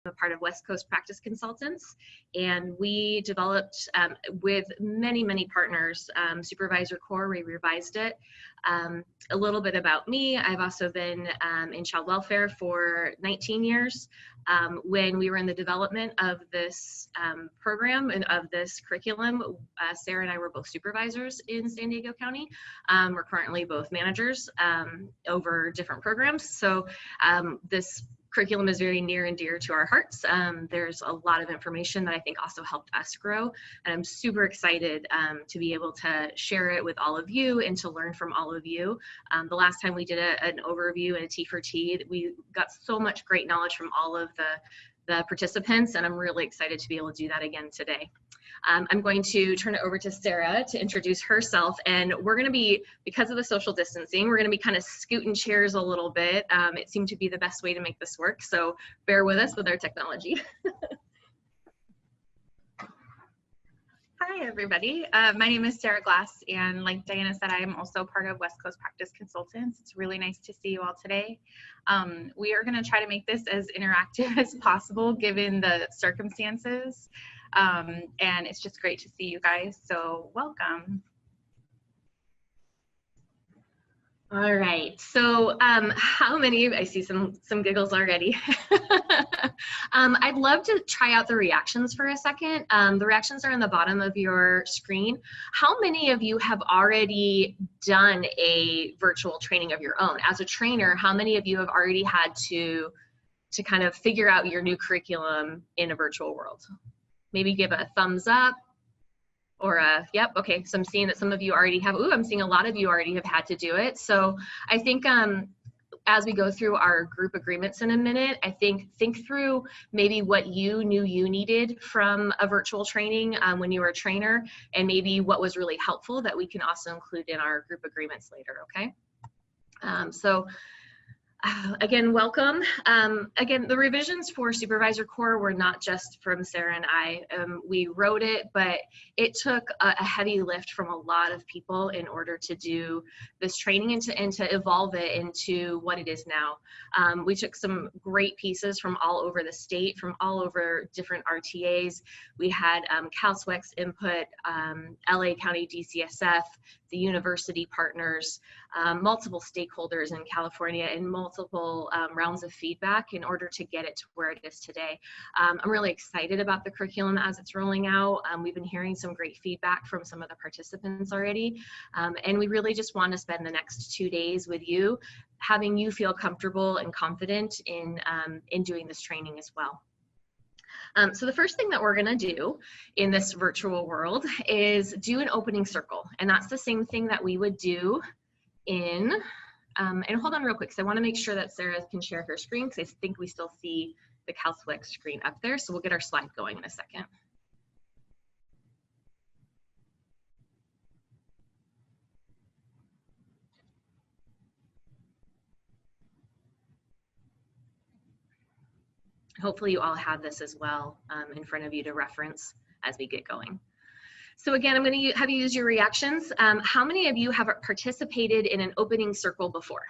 a part of West Coast Practice Consultants, and we developed with many partners, Supervisor Core. We revised it. A little bit about me. I've also been in child welfare for 19 years. When we were in the development of this program and of this curriculum, Sarah and I were both supervisors in San Diego County. We're currently both managers over different programs. So this curriculum is very near and dear to our hearts. There's a lot of information that I think also helped us grow, and I'm super excited to be able to share it with all of you and to learn from all of you. The last time we did an overview and a T4T, we got so much great knowledge from all of the participants, and I'm really excited to be able to do that again today. I'm going to turn it over to Sarah to introduce herself, and we're going to be, because of the social distancing, we're going to be kind of scooting chairs a little bit. It seemed to be the best way to make this work, so bear with us with our technology. Hi, everybody. My name is Sarah Glass, and like Diana said, I am also part of West Coast Practice Consultants. It's really nice to see you all today. We are going to try to make this as interactive as possible given the circumstances, and it's just great to see you guys, so welcome. All right, so how many, I see some giggles already. I'd love to try out the reactions for a second. The reactions are on the bottom of your screen. How many of you have already done a virtual training of your own? As a trainer, how many of you have already had to kind of figure out your new curriculum in a virtual world? Maybe give a thumbs up. Or yep, okay, so I'm seeing that some of you already have, ooh, I'm seeing a lot of you already have had to do it. So I think as we go through our group agreements in a minute, I think through maybe what you knew you needed from a virtual training when you were a trainer, and maybe what was really helpful that we can also include in our group agreements later, okay? Again, welcome. Again, the revisions for Supervisor Core were not just from Sarah and I. We wrote it, but it took a heavy lift from a lot of people in order to do this training and to evolve it into what it is now. We took some great pieces from all over the state, from all over different RTAs. We had CalSWEC's input, LA County DCSF, the university partners, multiple stakeholders in California, and multiple rounds of feedback in order to get it to where it is today. I'm really excited about the curriculum as it's rolling out. We've been hearing some great feedback from some of the participants already, and we really just want to spend the next 2 days with you, having you feel comfortable and confident in doing this training as well. So the first thing that we're going to do in this virtual world is do an opening circle, and that's the same thing that we would do in, and hold on real quick, because I want to make sure that Sarah can share her screen, because I think we still see the CalSWEC screen up there, so we'll get our slide going in a second. Hopefully you all have this as well in front of you to reference as we get going. So again, I'm going to have you use your reactions. How many of you have participated in an opening circle before?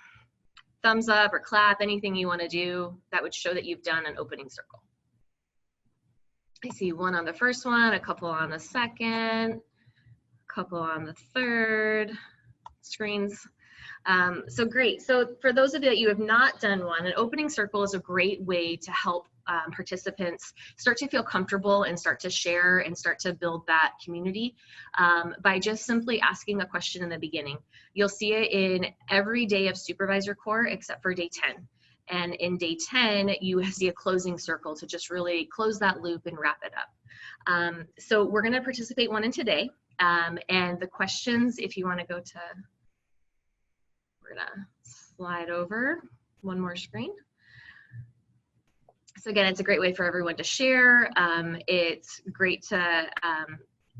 Thumbs up or clap, anything you want to do that would show that you've done an opening circle. I see one on the first one, a couple on the second, a couple on the third screens. So great. So for those of you that you have not done one, an opening circle is a great way to help participants start to feel comfortable and start to share and start to build that community by just simply asking a question in the beginning. You'll see it in every day of Supervisor Core except for day 10. And in day 10, you see a closing circle to just really close that loop and wrap it up. So we're going to participate one in today. And the questions, if you want to go to, we're going to slide over one more screen. So again, it's a great way for everyone to share. It's great to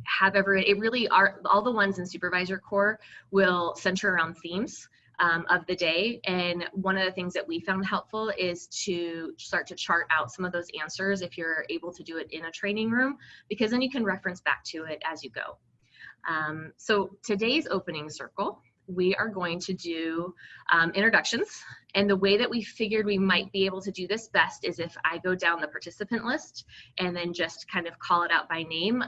have everyone, it really are, all the ones in Supervisor Core will center around themes of the day. And one of the things that we found helpful is to start to chart out some of those answers if you're able to do it in a training room, because then you can reference back to it as you go. So today's opening circle we are going to do introductions. And the way that we figured we might be able to do this best is if I go down the participant list and then just kind of call it out by name.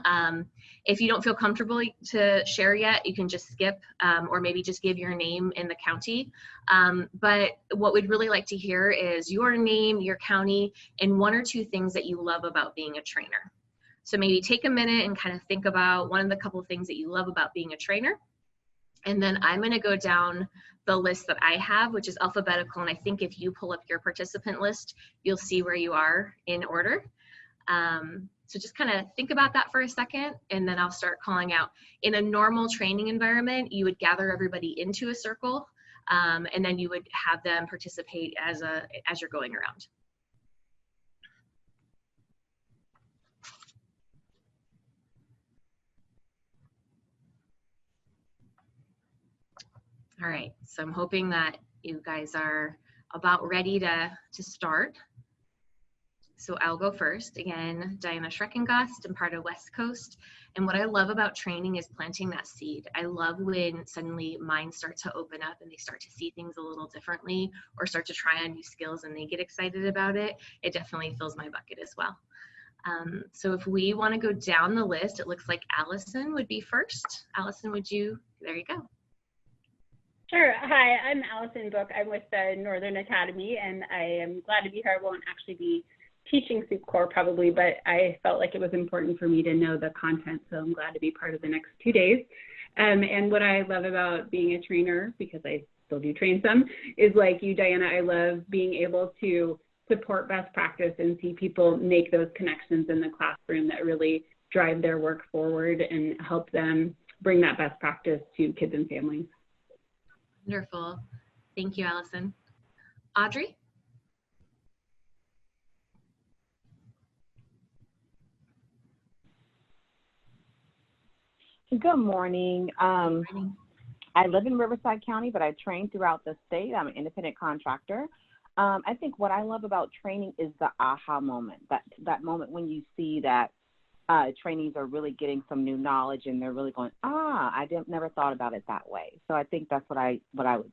If you don't feel comfortable to share yet, you can just skip or maybe just give your name in the county. But what we'd really like to hear is your name, your county, and one or two things that you love about being a trainer. So maybe take a minute and kind of think about one of the couple of things that you love about being a trainer. And then I'm going to go down the list that I have, which is alphabetical. And I think if you pull up your participant list, you'll see where you are in order. So just kind of think about that for a second, and then I'll start calling out. In a normal training environment, you would gather everybody into a circle, and then you would have them participate as you're going around. All right, so I'm hoping that you guys are about ready to start. So I'll go first. Again, Diana Schreckengast, I'm part of West Coast. And what I love about training is planting that seed. I love when suddenly minds start to open up and they start to see things a little differently or start to try on new skills and they get excited about it. It definitely fills my bucket as well. So if we want to go down the list, it looks like Allison would be first. Allison, there you go. Sure. Hi, I'm Allison Book. I'm with the Northern Academy, and I am glad to be here. I won't actually be teaching Soup Corps probably, but I felt like it was important for me to know the content, so I'm glad to be part of the next 2 days. And what I love about being a trainer, because I still do train some, is like you, Diana, I love being able to support best practice and see people make those connections in the classroom that really drive their work forward and help them bring that best practice to kids and families. Wonderful. Thank you, Allison. Audrey? Good morning. I live in Riverside County, but I train throughout the state. I'm an independent contractor. I think what I love about training is the aha moment, that moment when you see that trainees are really getting some new knowledge and they're really going, I never thought about it that way. So I think that's what I would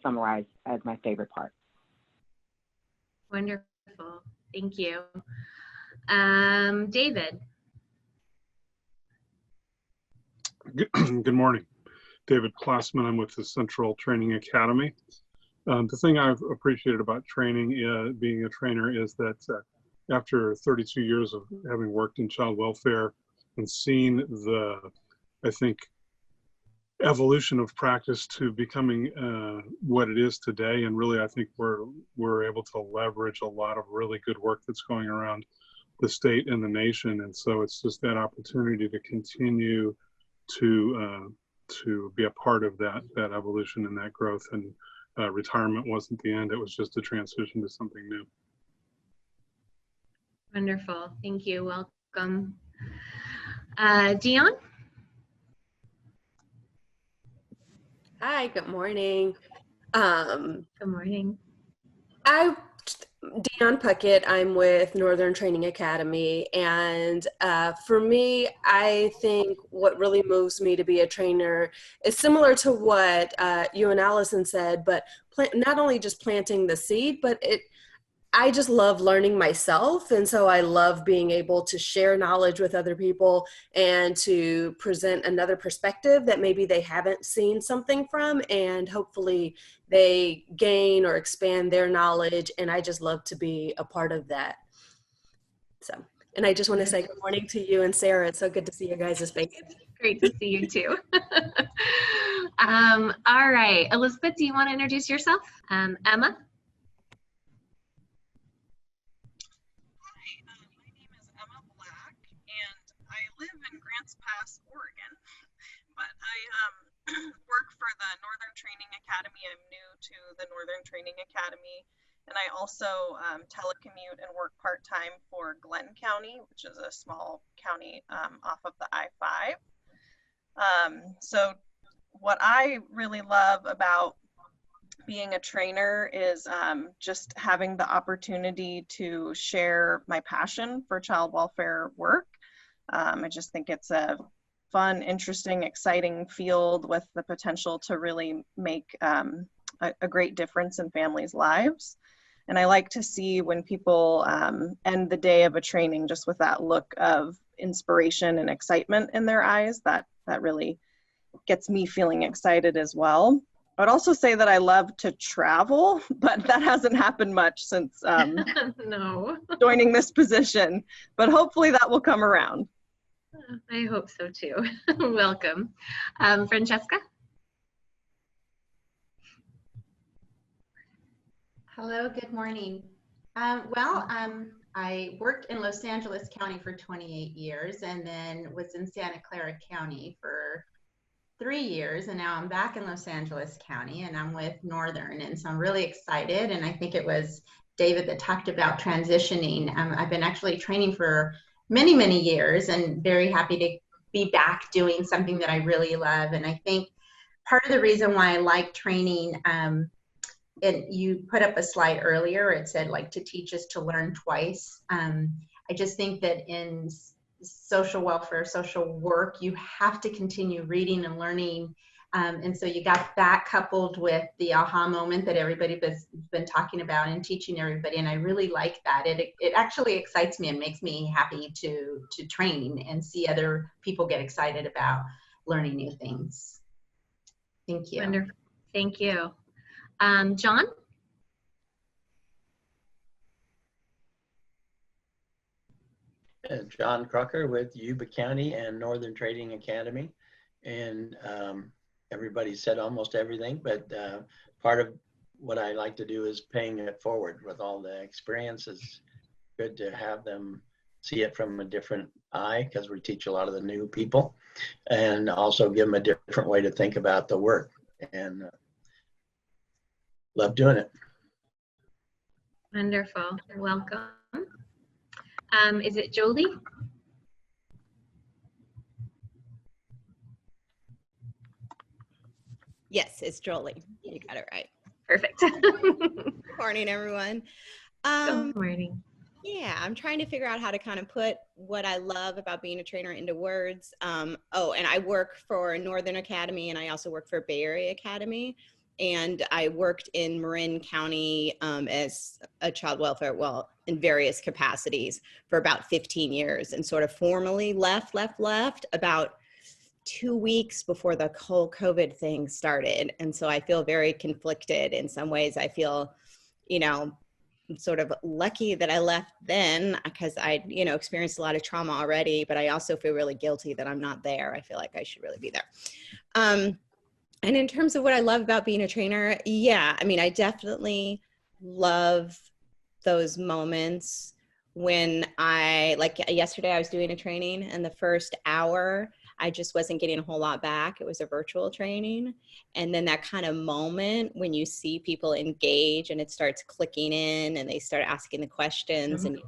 summarize as my favorite part. Wonderful. Thank you. David. Good morning. David Klassman. I'm with the Central Training Academy. The thing I've appreciated about training, being a trainer, is that after 32 years of having worked in child welfare and seen the, I think, evolution of practice to becoming what it is today, and really I think we're able to leverage a lot of really good work that's going around the state and the nation, and so it's just that opportunity to continue to be a part of that evolution and that growth. And retirement wasn't the end; it was just a transition to something new. Wonderful. Thank you. Welcome. Dion? Hi, good morning. Good morning. Dion Puckett, I'm with Northern Training Academy, and for me, I think what really moves me to be a trainer is similar to what you and Allison said, but not only just planting the seed, but I just love learning myself, and so I love being able to share knowledge with other people and to present another perspective that maybe they haven't seen something from, and hopefully they gain or expand their knowledge, and I just love to be a part of that. So, and I just want to say good morning to you and Sarah. It's so good to see you guys' faces. Great to see you too. All right, Elizabeth, do you want to introduce yourself? Emma? Pass, Oregon, but I work for the Northern Training Academy. I'm new to the Northern Training Academy, and I also telecommute and work part-time for Glenn County, which is a small county off of the I-5. So what I really love about being a trainer is just having the opportunity to share my passion for child welfare work. I just think it's a fun, interesting, exciting field with the potential to really make a great difference in families' lives. And I like to see when people end the day of a training just with that look of inspiration and excitement in their eyes. That really gets me feeling excited as well. I would also say that I love to travel, but that hasn't happened much since No. joining this position, but hopefully that will come around. I hope so too. Welcome. Francesca? Hello, good morning. I worked in Los Angeles County for 28 years and then was in Santa Clara County for 3 years, and now I'm back in Los Angeles County and I'm with Northern, and so I'm really excited. And I think it was David that talked about transitioning. I've been actually training for many, many years and very happy to be back doing something that I really love. And I think part of the reason why I like training, and you put up a slide earlier, it said like to teach is to learn twice. I just think that in social welfare, social work, you have to continue reading and learning. And so you got that coupled with the aha moment that everybody has been talking about and teaching everybody. And I really like that. It actually excites me and makes me happy to train and see other people get excited about learning new things. Thank you. Wonderful. Thank you. John? John Crocker with Yuba County and Northern Trading Academy. And everybody said almost everything, but part of what I like to do is paying it forward with all the experiences. Good to have them see it from a different eye, because we teach a lot of the new people, and also give them a different way to think about the work. And love doing it. Wonderful. Welcome. Is it Jolie? Yes, it's Jolie. You got it right. Perfect. Good morning, everyone. Good morning. Yeah, I'm trying to figure out how to kind of put what I love about being a trainer into words. And I work for Northern Academy, and I also work for Bay Area Academy. And I worked in Marin County as a child welfare, in various capacities for about 15 years, and sort of formally left about 2 weeks before the whole COVID thing started. And so I feel very conflicted. In some ways, I feel, sort of lucky that I left then, because I, experienced a lot of trauma already, but I also feel really guilty that I'm not there. I feel like I should really be there. And in terms of what I love about being a trainer, yeah, I definitely love those moments when like yesterday I was doing a training, and the first hour, I just wasn't getting a whole lot back. It was a virtual training. And then that kind of moment when you see people engage and it starts clicking in and they start asking the questions, and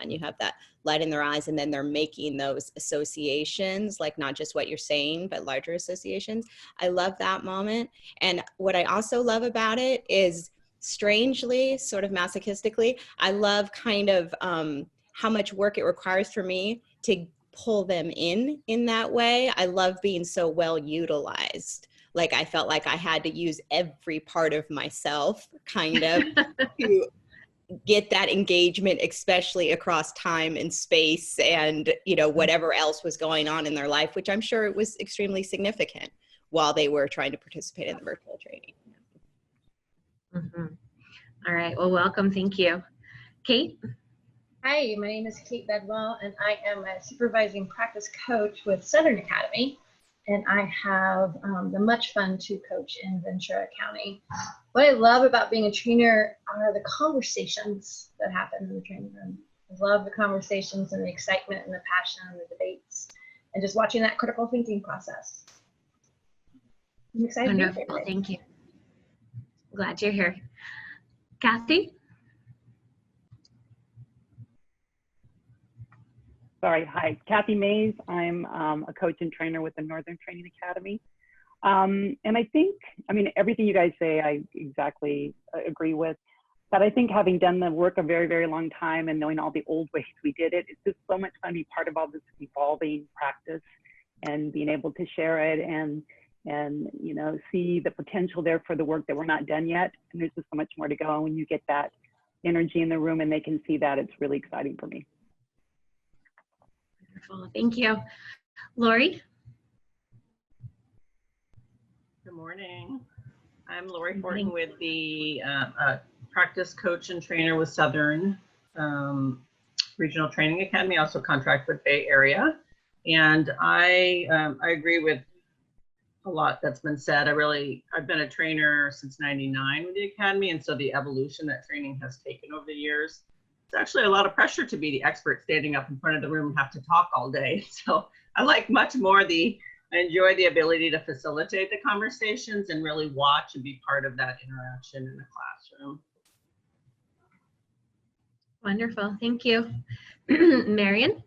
you have that light in their eyes, and then they're making those associations, like not just what you're saying, but larger associations. I love that moment. And what I also love about it is, strangely, sort of masochistically, I love kind of how much work it requires for me to pull them in that way. I love being so well utilized. Like I felt like I had to use every part of myself kind of to get that engagement, especially across time and space and, whatever else was going on in their life, which I'm sure it was extremely significant while they were trying to participate in the virtual training. Mm-hmm. All right. Well, welcome. Thank you. Kate? Hi, my name is Kate Bedwell, and I am a supervising practice coach with Southern Academy, and I have the much fun to coach in Ventura County. What I love about being a trainer are the conversations that happen in the training room. I love the conversations and the excitement and the passion and the debates, and just watching that critical thinking process. I'm excited to be here today. Thank you. Glad you're here. Kathy? Sorry, hi, Kathy Mays. I'm a coach and trainer with the Northern Training Academy. And I think, everything you guys say, I exactly agree with. But I think having done the work a very, very long time and knowing all the old ways we did it, it's just so much fun to be part of all this evolving practice and being able to share it and you know, see the potential there for the work that we're not done yet. And there's just so much more to go. And when you get that energy in the room and they can see that, it's really exciting for me. Wonderful. Thank you. Lori? Good morning. I'm Lori Fortin with the practice coach and trainer with Southern Regional Training Academy, also contract with Bay Area. And I agree with a lot that's been said. I've been a trainer since '99 with the Academy, and so the evolution that training has taken over the years, it's actually a lot of pressure to be the expert standing up in front of the room and have to talk all day. So I like much more I enjoy the ability to facilitate the conversations and really watch and be part of that interaction in the classroom. Wonderful. Thank you. Marion?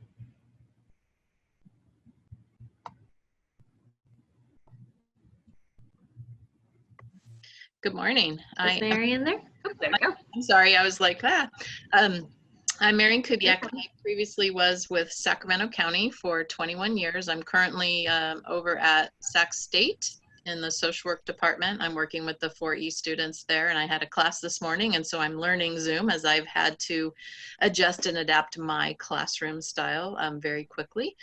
Good morning. Is Marion there? Oh, there we go. I'm sorry, I was like, I'm Marion Kubiak. I previously was with Sacramento County for 21 years. I'm currently over at Sac State in the social work department. I'm working with the 4E students there, and I had a class this morning, and so I'm learning Zoom as I've had to adjust and adapt my classroom style very quickly.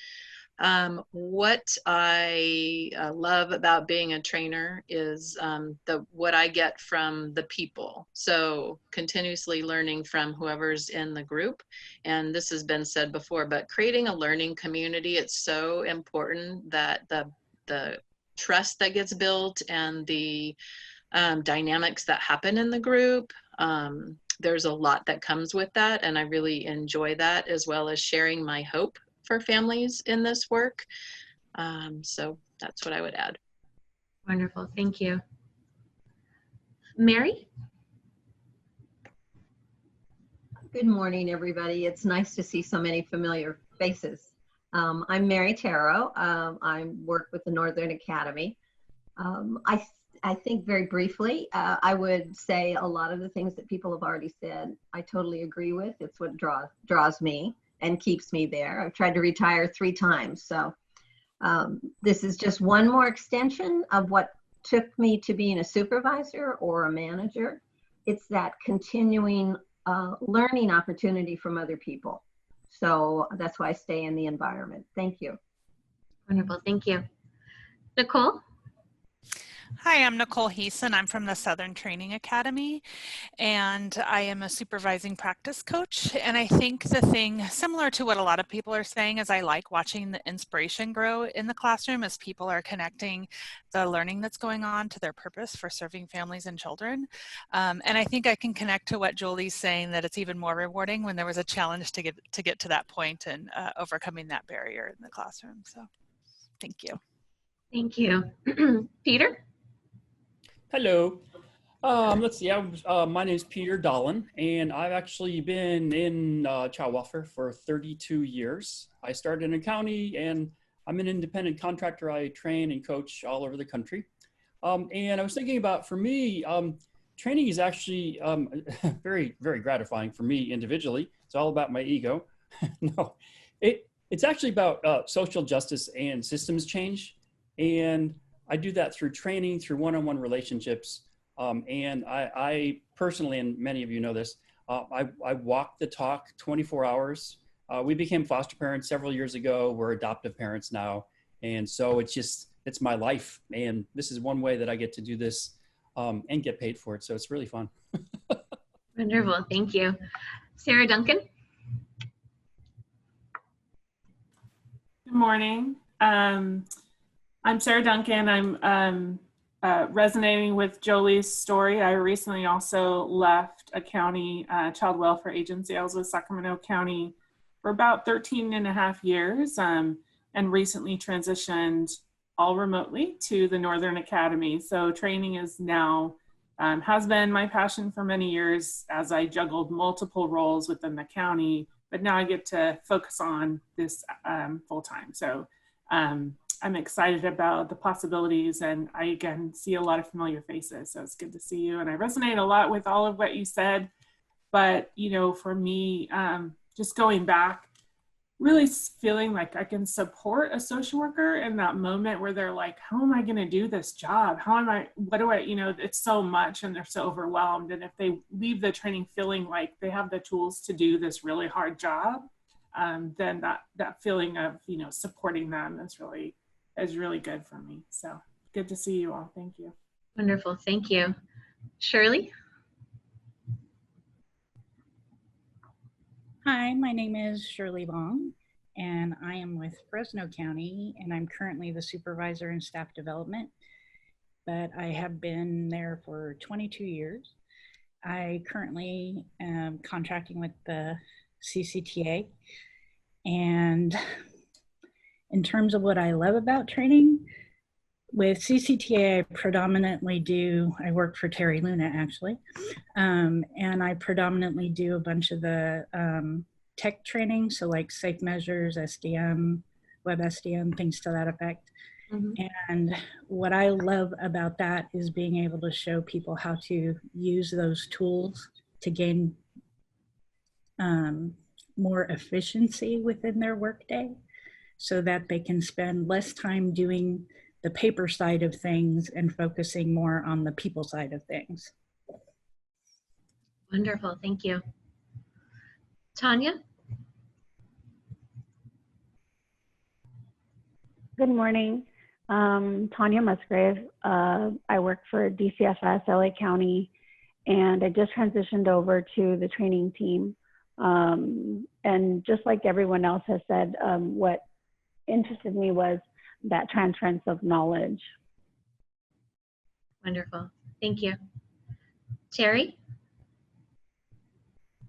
What I love about being a trainer is what I get from the people. So continuously learning from whoever's in the group. And this has been said before, but creating a learning community, it's so important that the trust that gets built and the dynamics that happen in the group. There's a lot that comes with that, and I really enjoy that, as well as sharing my hope for families in this work. So that's what I would add. Wonderful. Thank you. Mary? Good morning, everybody. It's nice to see so many familiar faces. I'm Mary Taro. I work with the Northern Academy. I think very briefly, I would say a lot of the things that people have already said, I totally agree with. It's what draws me and keeps me there. I've tried to retire 3 times. So this is just one more extension of what took me to being a supervisor or a manager. It's that continuing learning opportunity from other people. So that's why I stay in the environment. Thank you. Wonderful. Thank you. Nicole? Hi, I'm Nicole Heason. I'm from the Southern Training Academy, and I am a supervising practice coach. And I think the thing similar to what a lot of people are saying is I like watching the inspiration grow in the classroom as people are connecting the learning that's going on to their purpose for serving families and children. And I think I can connect to what Julie's saying, that it's even more rewarding when there was a challenge to get to that point and overcoming that barrier in the classroom. So thank you. Thank you. Peter? Hello. Let's see. My name is Peter Dolan, and I've actually been in child welfare for 32 years. I started in a county, and I'm an independent contractor. I train and coach all over the country. And I was thinking about, for me, training is actually very, very gratifying for me individually. It's all about my ego. No, it's actually about social justice and systems change. And I do that through training, through one-on-one relationships. And I personally, and many of you know this, I walk the talk 24 hours. We became foster parents several years ago. We're adoptive parents now. And so it's my life. And this is one way that I get to do this and get paid for it. So it's really fun. Wonderful. Thank you. Sarah Duncan? Good morning. I'm Sarah Duncan. I'm resonating with Jolie's story. I recently also left a county child welfare agency. I was with Sacramento County for about 13 and a half years and recently transitioned all remotely to the Northern Academy. So training is now, has been my passion for many years as I juggled multiple roles within the county, but now I get to focus on this full time. So I'm excited about the possibilities, and I again see a lot of familiar faces, so it's good to see you. And I resonate a lot with all of what you said, but you know, for me, just going back, really feeling like I can support a social worker in that moment where they're like, how am I going to do this job? What do I, it's so much and they're so overwhelmed. And if they leave the training feeling like they have the tools to do this really hard job, then that feeling of, supporting them is really good for me. So good to see you all. Thank you. Wonderful. Thank you. Shirley? Hi, my name is Shirley Bong, and I am with Fresno County, and I'm currently the supervisor in staff development, but I have been there for 22 years. I currently am contracting with the CCTA, and in terms of what I love about training, with CCTA, I work for Terry Luna actually, and I predominantly do a bunch of the tech training, so like safe measures, SDM, web SDM, things to that effect. And what I love about that is being able to show people how to use those tools to gain more efficiency within their workday so that they can spend less time doing the paper side of things and focusing more on the people side of things. Wonderful, thank you. Tanya? Good morning. Tanya Musgrave. I work for DCFS, LA County, and I just transitioned over to the training team. And just like everyone else has said, what interested me was that transference of knowledge. Wonderful, thank you. Terry?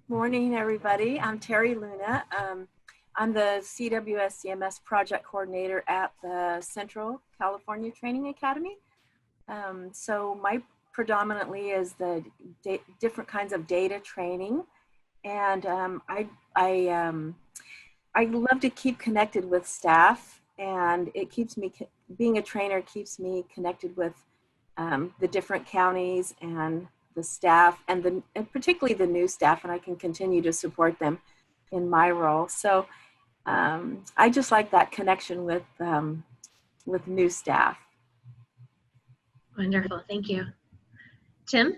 Morning, everybody. I'm Terry Luna. I'm the CWS-CMS project coordinator at the Central California Training Academy. So my predominantly is the different kinds of data training. And I love to keep connected with staff, and it keeps me, being a trainer keeps me connected with the different counties and the staff, and particularly the new staff, and I can continue to support them in my role. So I just like that connection with new staff. Wonderful, thank you. Tim?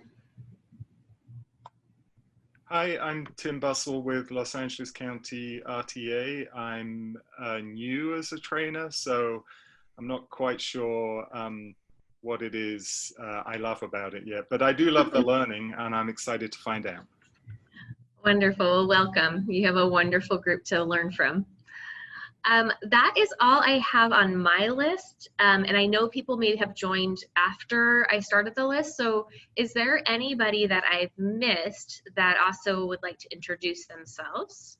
Hi, I'm Tim Bussell with Los Angeles County RTA. I'm new as a trainer, so I'm not quite sure what it is I love about it yet, but I do love the learning, and I'm excited to find out. Wonderful, welcome. You have a wonderful group to learn from. That is all I have on my list, and I know people may have joined after I started the list, so is there anybody that I've missed that also would like to introduce themselves?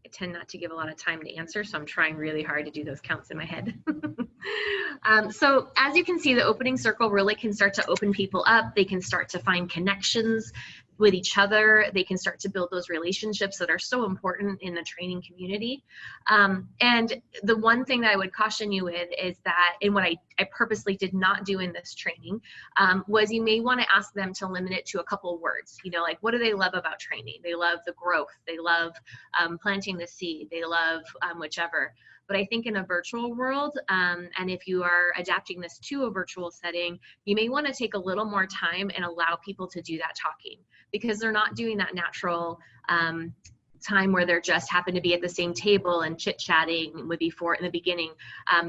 I tend not to give a lot of time to answer, so I'm trying really hard to do those counts in my head. So as you can see, the opening circle really can start to open people up. They can start to find connections with each other. They can start to build those relationships that are so important in the training community. And the one thing that I would caution you with is that, and what I purposely did not do in this training, was you may want to ask them to limit it to a couple words. You know, like, what do they love about training? They love the growth. They love planting the seed. They love whichever. But I think in a virtual world, and if you are adapting this to a virtual setting, you may want to take a little more time and allow people to do that talking, because they're not doing that natural time where they're just happen to be at the same table and chit-chatting with before in the beginning.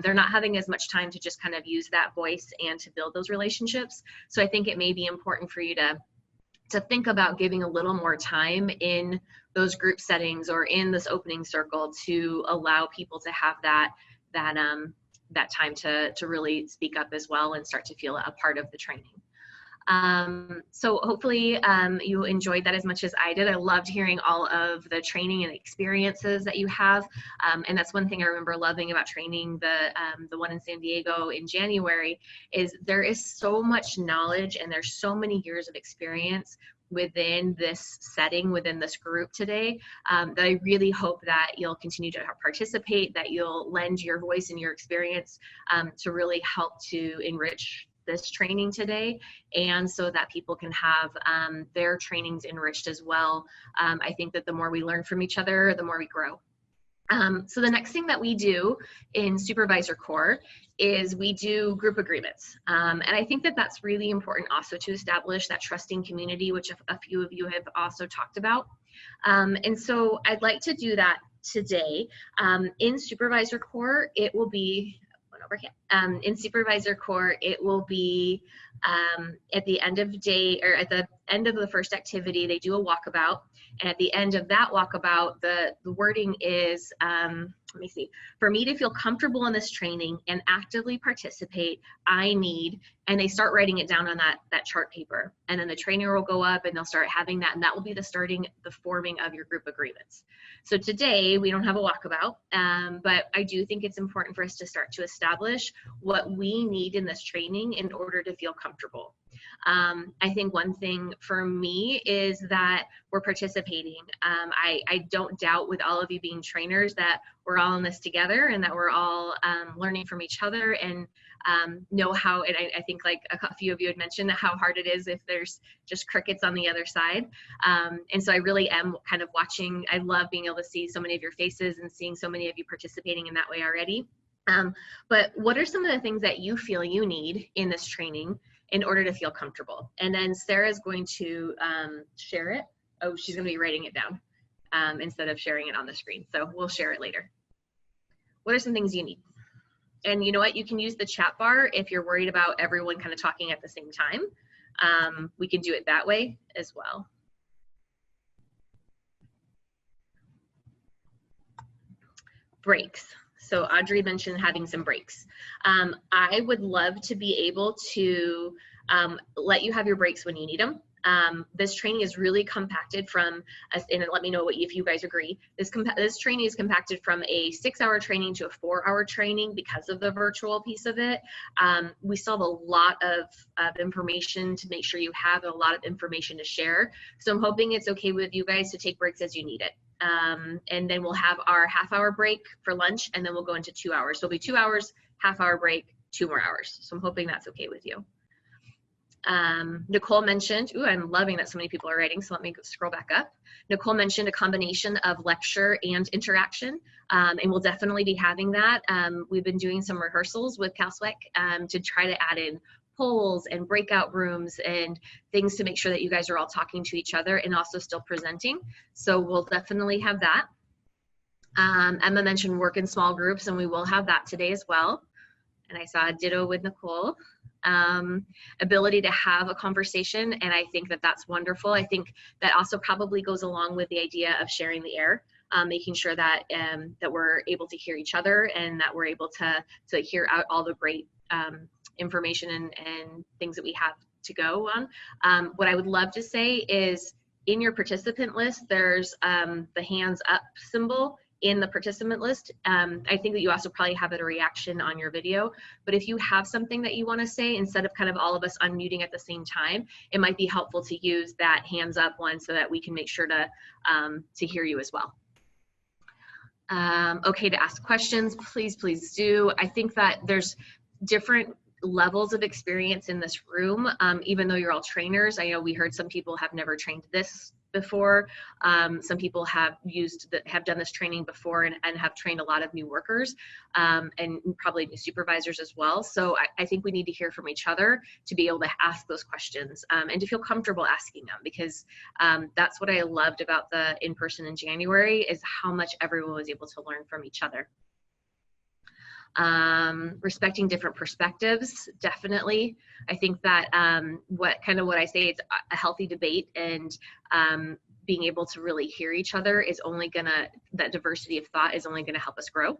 They're not having as much time to just kind of use that voice and to build those relationships. So I think it may be important for you to think about giving a little more time in those group settings or in this opening circle to allow people to have that time to really speak up as well and start to feel a part of the training. So hopefully you enjoyed that as much as I did. I loved hearing all of the training and experiences that you have. And that's one thing I remember loving about training the one in San Diego in January, is there is so much knowledge and there's so many years of experience within this setting, within this group today, that I really hope that you'll continue to participate, that you'll lend your voice and your experience to really help to enrich this training today, and so that people can have their trainings enriched as well. I think that the more we learn from each other, the more we grow. So the next thing that we do in Supervisor Core is we do group agreements. And I think that that's really important also to establish that trusting community, which a few of you have also talked about. And so I'd like to do that today. In Supervisor Core, it will be, in Supervisor Core, it will be at the end of day, or at the end of the first activity, they do a walkabout. And at the end of that walkabout, the wording is, let me see, for me to feel comfortable in this training and actively participate, I need, and they start writing it down on that chart paper. And then the trainer will go up and they'll start having that, and that will be the forming of your group agreements. So today we don't have a walkabout, but I do think it's important for us to start to establish what we need in this training in order to feel comfortable. I think one thing for me is that we're participating. I don't doubt with all of you being trainers that we're all in this together and that we're all learning from each other and know how, and I think like a few of you had mentioned how hard it is if there's just crickets on the other side. And so I really am kind of watching. I love being able to see so many of your faces and seeing so many of you participating in that way already. But what are some of the things that you feel you need in this training in order to feel comfortable? And then Sarah's going to share it. Oh, she's going to be writing it down instead of sharing it on the screen. So we'll share it later. What are some things you need? And you know what? You can use the chat bar if you're worried about everyone kind of talking at the same time. We can do it that way as well. Breaks. So Audrey mentioned having some breaks. I would love to be able to let you have your breaks when you need them. This training is really compacted from, and let me know if you guys agree, this training is compacted from a 6-hour training to a 4-hour training because of the virtual piece of it. We still have a lot of information to make sure you have, a lot of information to share. So I'm hoping it's okay with you guys to take breaks as you need it. And then we'll have our half-hour break for lunch, and then we'll go into 2 hours. So it'll be 2 hours, half-hour break, 2 more hours. So I'm hoping that's okay with you. Nicole mentioned, ooh, I'm loving that so many people are writing, so let me scroll back up. Nicole mentioned a combination of lecture and interaction, and we'll definitely be having that. We've been doing some rehearsals with CalSWEC to try to add in polls and breakout rooms and things to make sure that you guys are all talking to each other and also still presenting. So we'll definitely have that. Emma mentioned work in small groups, and we will have that today as well. And I saw a ditto with Nicole. Ability to have a conversation, and I think that that's wonderful. I think that also probably goes along with the idea of sharing the air, making sure that that we're able to hear each other and that we're able to hear out all the great information and things that we have to go on. What I would love to say is in your participant list, there's the hands up symbol in the participant list. I think that you also probably have a reaction on your video, but if you have something that you want to say, instead of kind of all of us unmuting at the same time, it might be helpful to use that hands up one so that we can make sure to hear you as well. Okay, to ask questions, please do. I think that there's different levels of experience in this room, even though you're all trainers. I know we heard some people have never trained this before. Some people have done this training before and have trained a lot of new workers and probably new supervisors as well. So I think we need to hear from each other to be able to ask those questions and to feel comfortable asking them, because that's what I loved about the in-person in January, is how much everyone was able to learn from each other. Respecting different perspectives, definitely. I think that what I say, it's a healthy debate, and being able to really hear each other is only that diversity of thought is only gonna help us grow.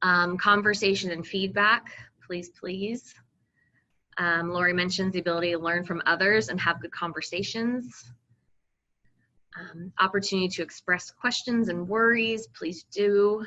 Conversation and feedback, please. Lori mentions the ability to learn from others and have good conversations. Opportunity to express questions and worries, please do.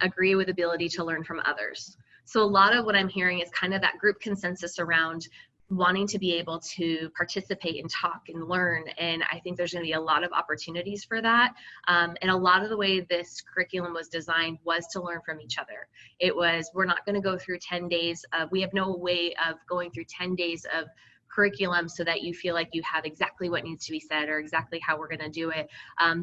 Agree with ability to learn from others. So a lot of what I'm hearing is kind of that group consensus around wanting to be able to participate and talk and learn. And I think there's going to be a lot of opportunities for that. And a lot of the way this curriculum was designed was to learn from each other. It was, we're not going to go through 10 days of, we have no way of going through 10 days of curriculum so that you feel like you have exactly what needs to be said or exactly how we're going to do it.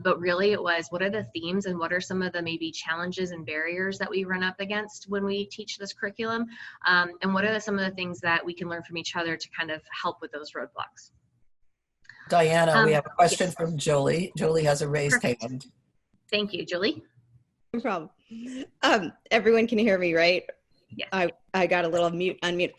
But really it was, what are the themes and what are some of the maybe challenges and barriers that we run up against when we teach this curriculum? And what are some of the things that we can learn from each other to kind of help with those roadblocks? Diana, we have a question yes. from Jolie. Jolie has a raised hand. Thank you, Julie. No problem. Everyone can hear me, right? Yes. I got a little unmute.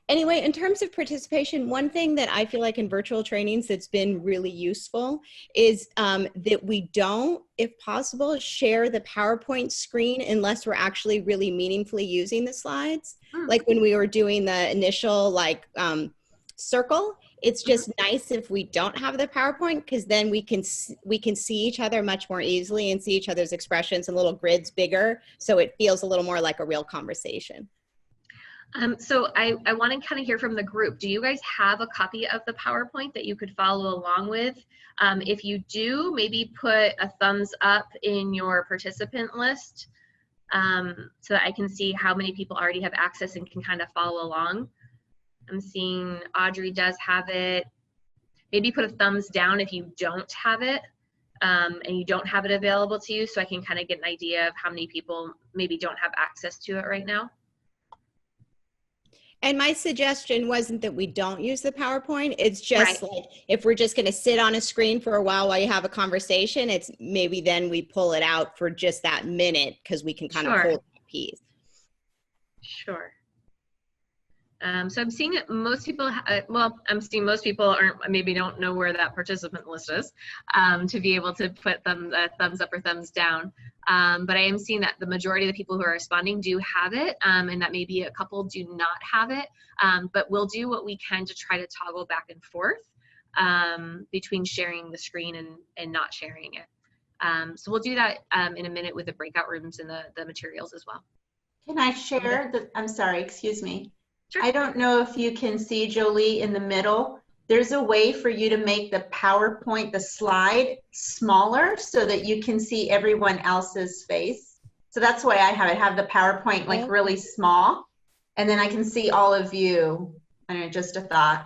Anyway, in terms of participation, one thing that I feel like in virtual trainings that's been really useful is that we don't, if possible, share the PowerPoint screen unless we're actually really meaningfully using the slides. Like when we were doing the initial circle, it's just nice if we don't have the PowerPoint, because then we can see each other much more easily and see each other's expressions and little grids bigger, so it feels a little more like a real conversation. So I want to kind of hear from the group. Do you guys have a copy of the PowerPoint that you could follow along with? If you do, maybe put a thumbs up in your participant list so that I can see how many people already have access and can kind of follow along. I'm seeing Audrey does have it. Maybe put a thumbs down if you don't have it and you don't have it available to you, so I can kind of get an idea of how many people maybe don't have access to it right now. And my suggestion wasn't that we don't use the PowerPoint. It's just like, if we're just going to sit on a screen for a while you have a conversation, it's maybe then we pull it out for just that minute, because we can kind of hold that piece. Sure. So I'm seeing that most people, I'm seeing most people maybe don't know where that participant list is to be able to put them thumbs up or thumbs down. But I am seeing that the majority of the people who are responding do have it, and that maybe a couple do not have it. But we'll do what we can to try to toggle back and forth between sharing the screen and not sharing it. So we'll do that in a minute with the breakout rooms and the materials as well. Can I share I'm sorry, excuse me. I don't know if you can see, Jolie, in the middle. There's a way for you to make the PowerPoint, the slide, smaller so that you can see everyone else's face. So that's why I have the PowerPoint like really small, and then I can see all of you. I know, just a thought.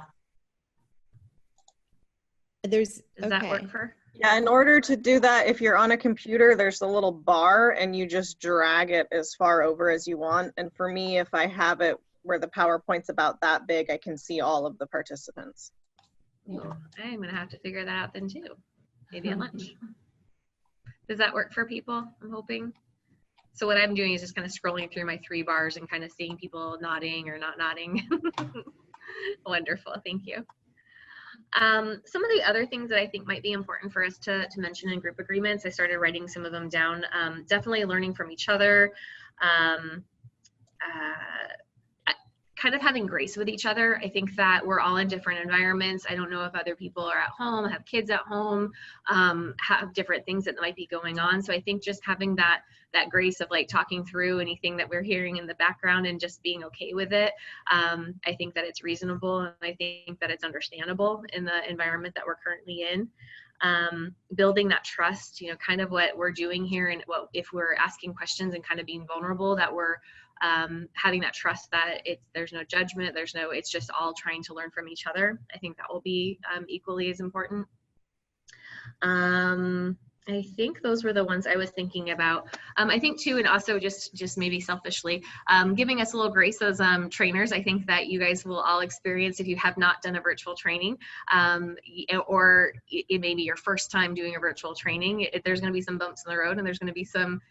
Does that work for? Yeah, in order to do that, if you're on a computer, there's a little bar and you just drag it as far over as you want. And for me, if I have it where the PowerPoint's about that big, I can see all of the participants. Ooh, I'm gonna have to figure that out then too. Maybe at lunch. Does that work for people? I'm hoping. So what I'm doing is just kind of scrolling through my 3 bars and kind of seeing people nodding or not nodding. Wonderful, thank you. Some of the other things that I think might be important for us to mention in group agreements, I started writing some of them down. Definitely learning from each other. Kind of having grace with each other. I think that we're all in different environments. I don't know if other people are at home, have kids at home, have different things that might be going on. So I think just having that grace of like talking through anything that we're hearing in the background and just being okay with it. I think that it's reasonable, and I think that it's understandable in the environment that we're currently in. Building that trust, you know, kind of what we're doing here, and what if we're asking questions and kind of being vulnerable, that we're having that trust that there's no judgment, it's just all trying to learn from each other. I think that will be equally as important. I think those were the ones I was thinking about. I think too, and also just maybe selfishly, giving us a little grace as trainers. I think that you guys will all experience, if you have not done a virtual training, or it may be your first time doing a virtual training, there's going to be some bumps in the road, and there's going to be some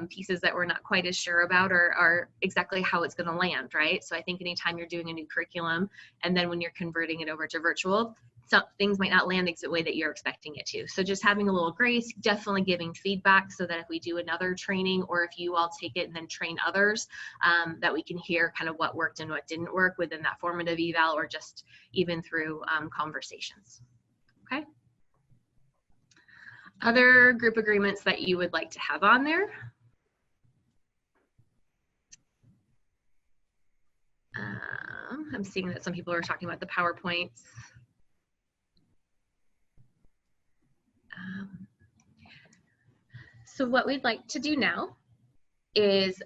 pieces that we're not quite as sure about, or exactly how it's going to land, right? So I think anytime you're doing a new curriculum, and then when you're converting it over to virtual, some things might not land the way that you're expecting it to. So just having a little grace, definitely giving feedback, so that if we do another training, or if you all take it and then train others, that we can hear kind of what worked and what didn't work within that formative eval, or just even through conversations. Okay. Other group agreements that you would like to have on there? I'm seeing that some people are talking about the PowerPoints. So what we'd like to do now is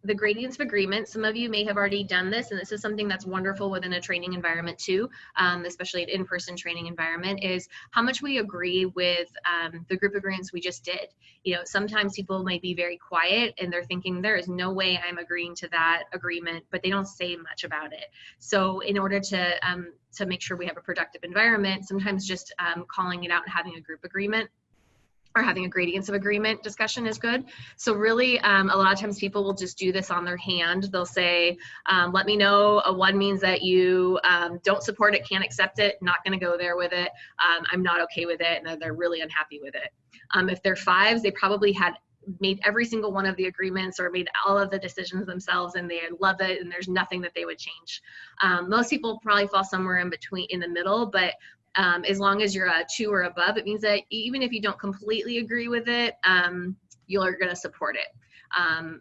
the gradients of agreement. Some of you may have already done this, and this is something that's wonderful within a training environment too, especially an in-person training environment, is how much we agree with the group agreements we just did. You know, sometimes people might be very quiet and they're thinking there is no way I'm agreeing to that agreement, but they don't say much about it. So in order to make sure we have a productive environment, sometimes just calling it out and having a group agreement or having a gradients of agreement discussion is good. So really, a lot of times people will just do this on their hand. They'll say, let me know. A 1 means that you don't support it, can't accept it, not gonna go there with it, I'm not okay with it, and they're really unhappy with it. If they're 5s, they probably had made every single one of the agreements or made all of the decisions themselves, and they love it, and there's nothing that they would change. Most people probably fall somewhere in between, in the middle, but as long as you're a 2 or above, it means that even if you don't completely agree with it, you're going to support it.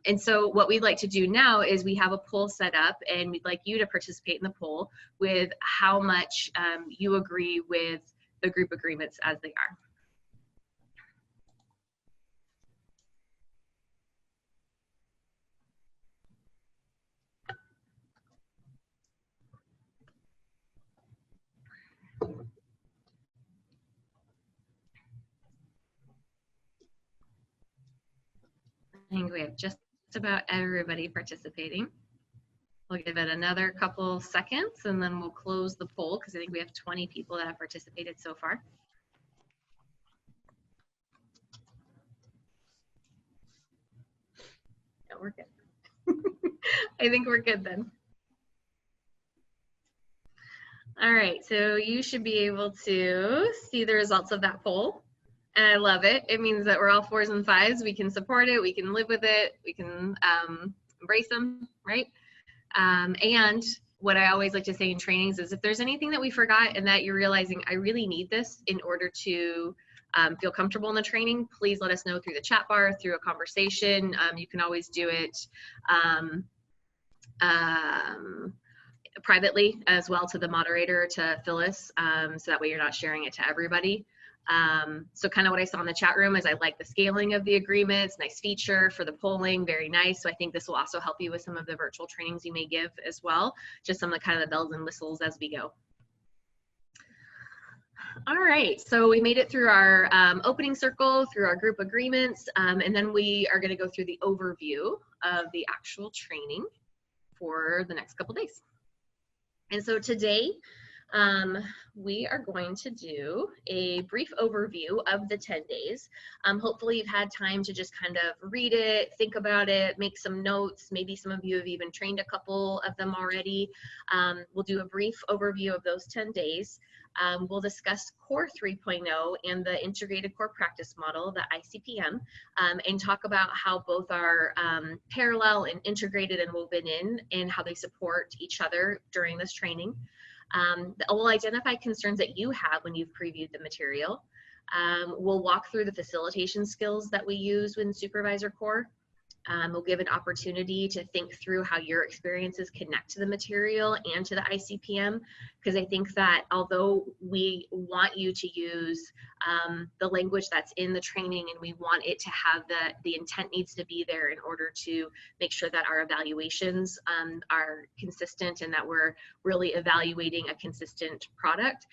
And so what we'd like to do now is we have a poll set up, and we'd like you to participate in the poll with how much you agree with the group agreements as they are. I think we have just about everybody participating. We'll give it another couple seconds and then we'll close the poll because I think we have 20 people that have participated so far. Yeah, we're good. I think we're good then. All right, so you should be able to see the results of that poll. And I love it. It means that we're all 4s and 5s. We can support it. We can live with it. We can embrace them, right? And what I always like to say in trainings is if there's anything that we forgot and that you're realizing I really need this in order to feel comfortable in the training, please let us know through the chat bar, through a conversation. You can always do it privately as well to the moderator, to Phyllis, so that way you're not sharing it to everybody. So kind of what I saw in the chat room is I like the scaling of the agreements, nice feature for the polling, very nice. So I think this will also help you with some of the virtual trainings you may give as well, just some of the kind of the bells and whistles as we go. All right, so we made it through our opening circle, through our group agreements, and then we are going to go through the overview of the actual training for the next couple days. And so today, we are going to do a brief overview of the 10 days. Hopefully you've had time to just kind of read it, think about it, make some notes. Maybe some of you have even trained a couple of them already. We'll do a brief overview of those 10 days. We'll discuss Core 3.0 and the Integrated Core Practice Model, the ICPM, and talk about how both are parallel and integrated and woven in and how they support each other during this training. We'll identify concerns that you have when you've previewed the material. We'll walk through the facilitation skills that we use in Supervisor Core. We'll give an opportunity to think through how your experiences connect to the material and to the ICPM, because I think that although we want you to use the language that's in the training and we want it to have the intent needs to be there in order to make sure that our evaluations are consistent and that we're really evaluating a consistent product,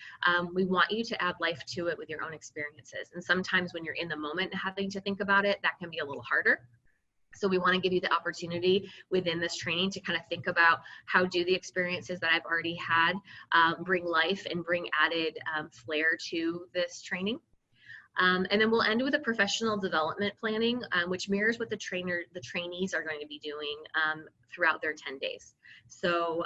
we want you to add life to it with your own experiences. And sometimes when you're in the moment having to think about it, that can be a little harder. So we want to give you the opportunity within this training to kind of think about how do the experiences that I've already had bring life and bring added flair to this training. And then we'll end with a professional development planning, which mirrors what the trainees are going to be doing throughout their 10 days. So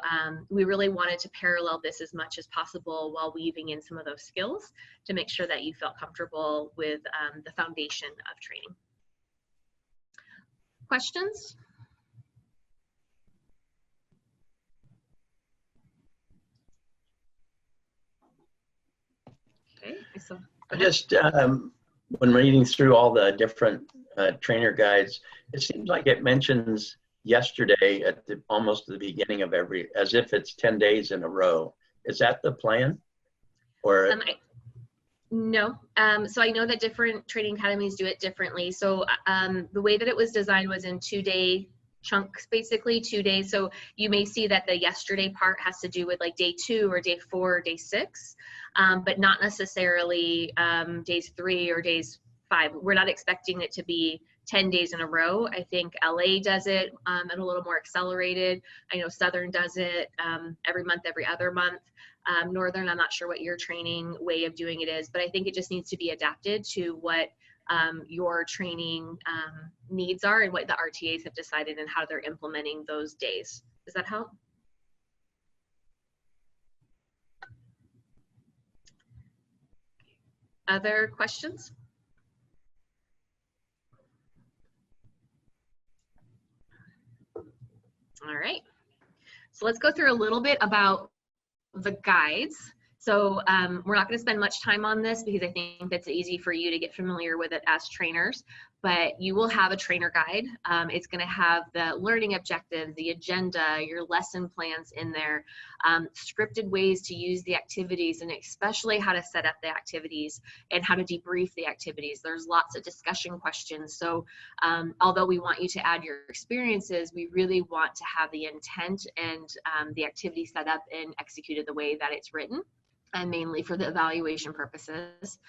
we really wanted to parallel this as much as possible while weaving in some of those skills to make sure that you felt comfortable with the foundation of training. Questions? Okay, so I just, when reading through all the different trainer guides, it seems like it mentions yesterday at the almost the beginning of every, as if it's 10 days in a row. Is that the plan? Or no. So I know that different training academies do it differently. So the way that it was designed was in 2-day chunks, basically 2 days. So you may see that the yesterday part has to do with like day 2 or day 4 or day 6, but not necessarily days 3 or days 5. We're not expecting it to be 10 days in a row. I think LA does it and a little more accelerated. I know Southern does it every month, every other month. Northern, I'm not sure what your training way of doing it is, but I think it just needs to be adapted to what your training needs are and what the RTAs have decided and how they're implementing those days. Does that help? Other questions? All right. So let's go through a little bit about the guides. So we're not going to spend much time on this because I think that's easy for you to get familiar with it as trainers, but you will have a trainer guide. It's going to have the learning objectives, the agenda, your lesson plans in there, scripted ways to use the activities, and especially how to set up the activities and how to debrief the activities. There's lots of discussion questions. So although we want you to add your experiences, we really want to have the intent and the activity set up and executed the way that it's written, and mainly for the evaluation purposes,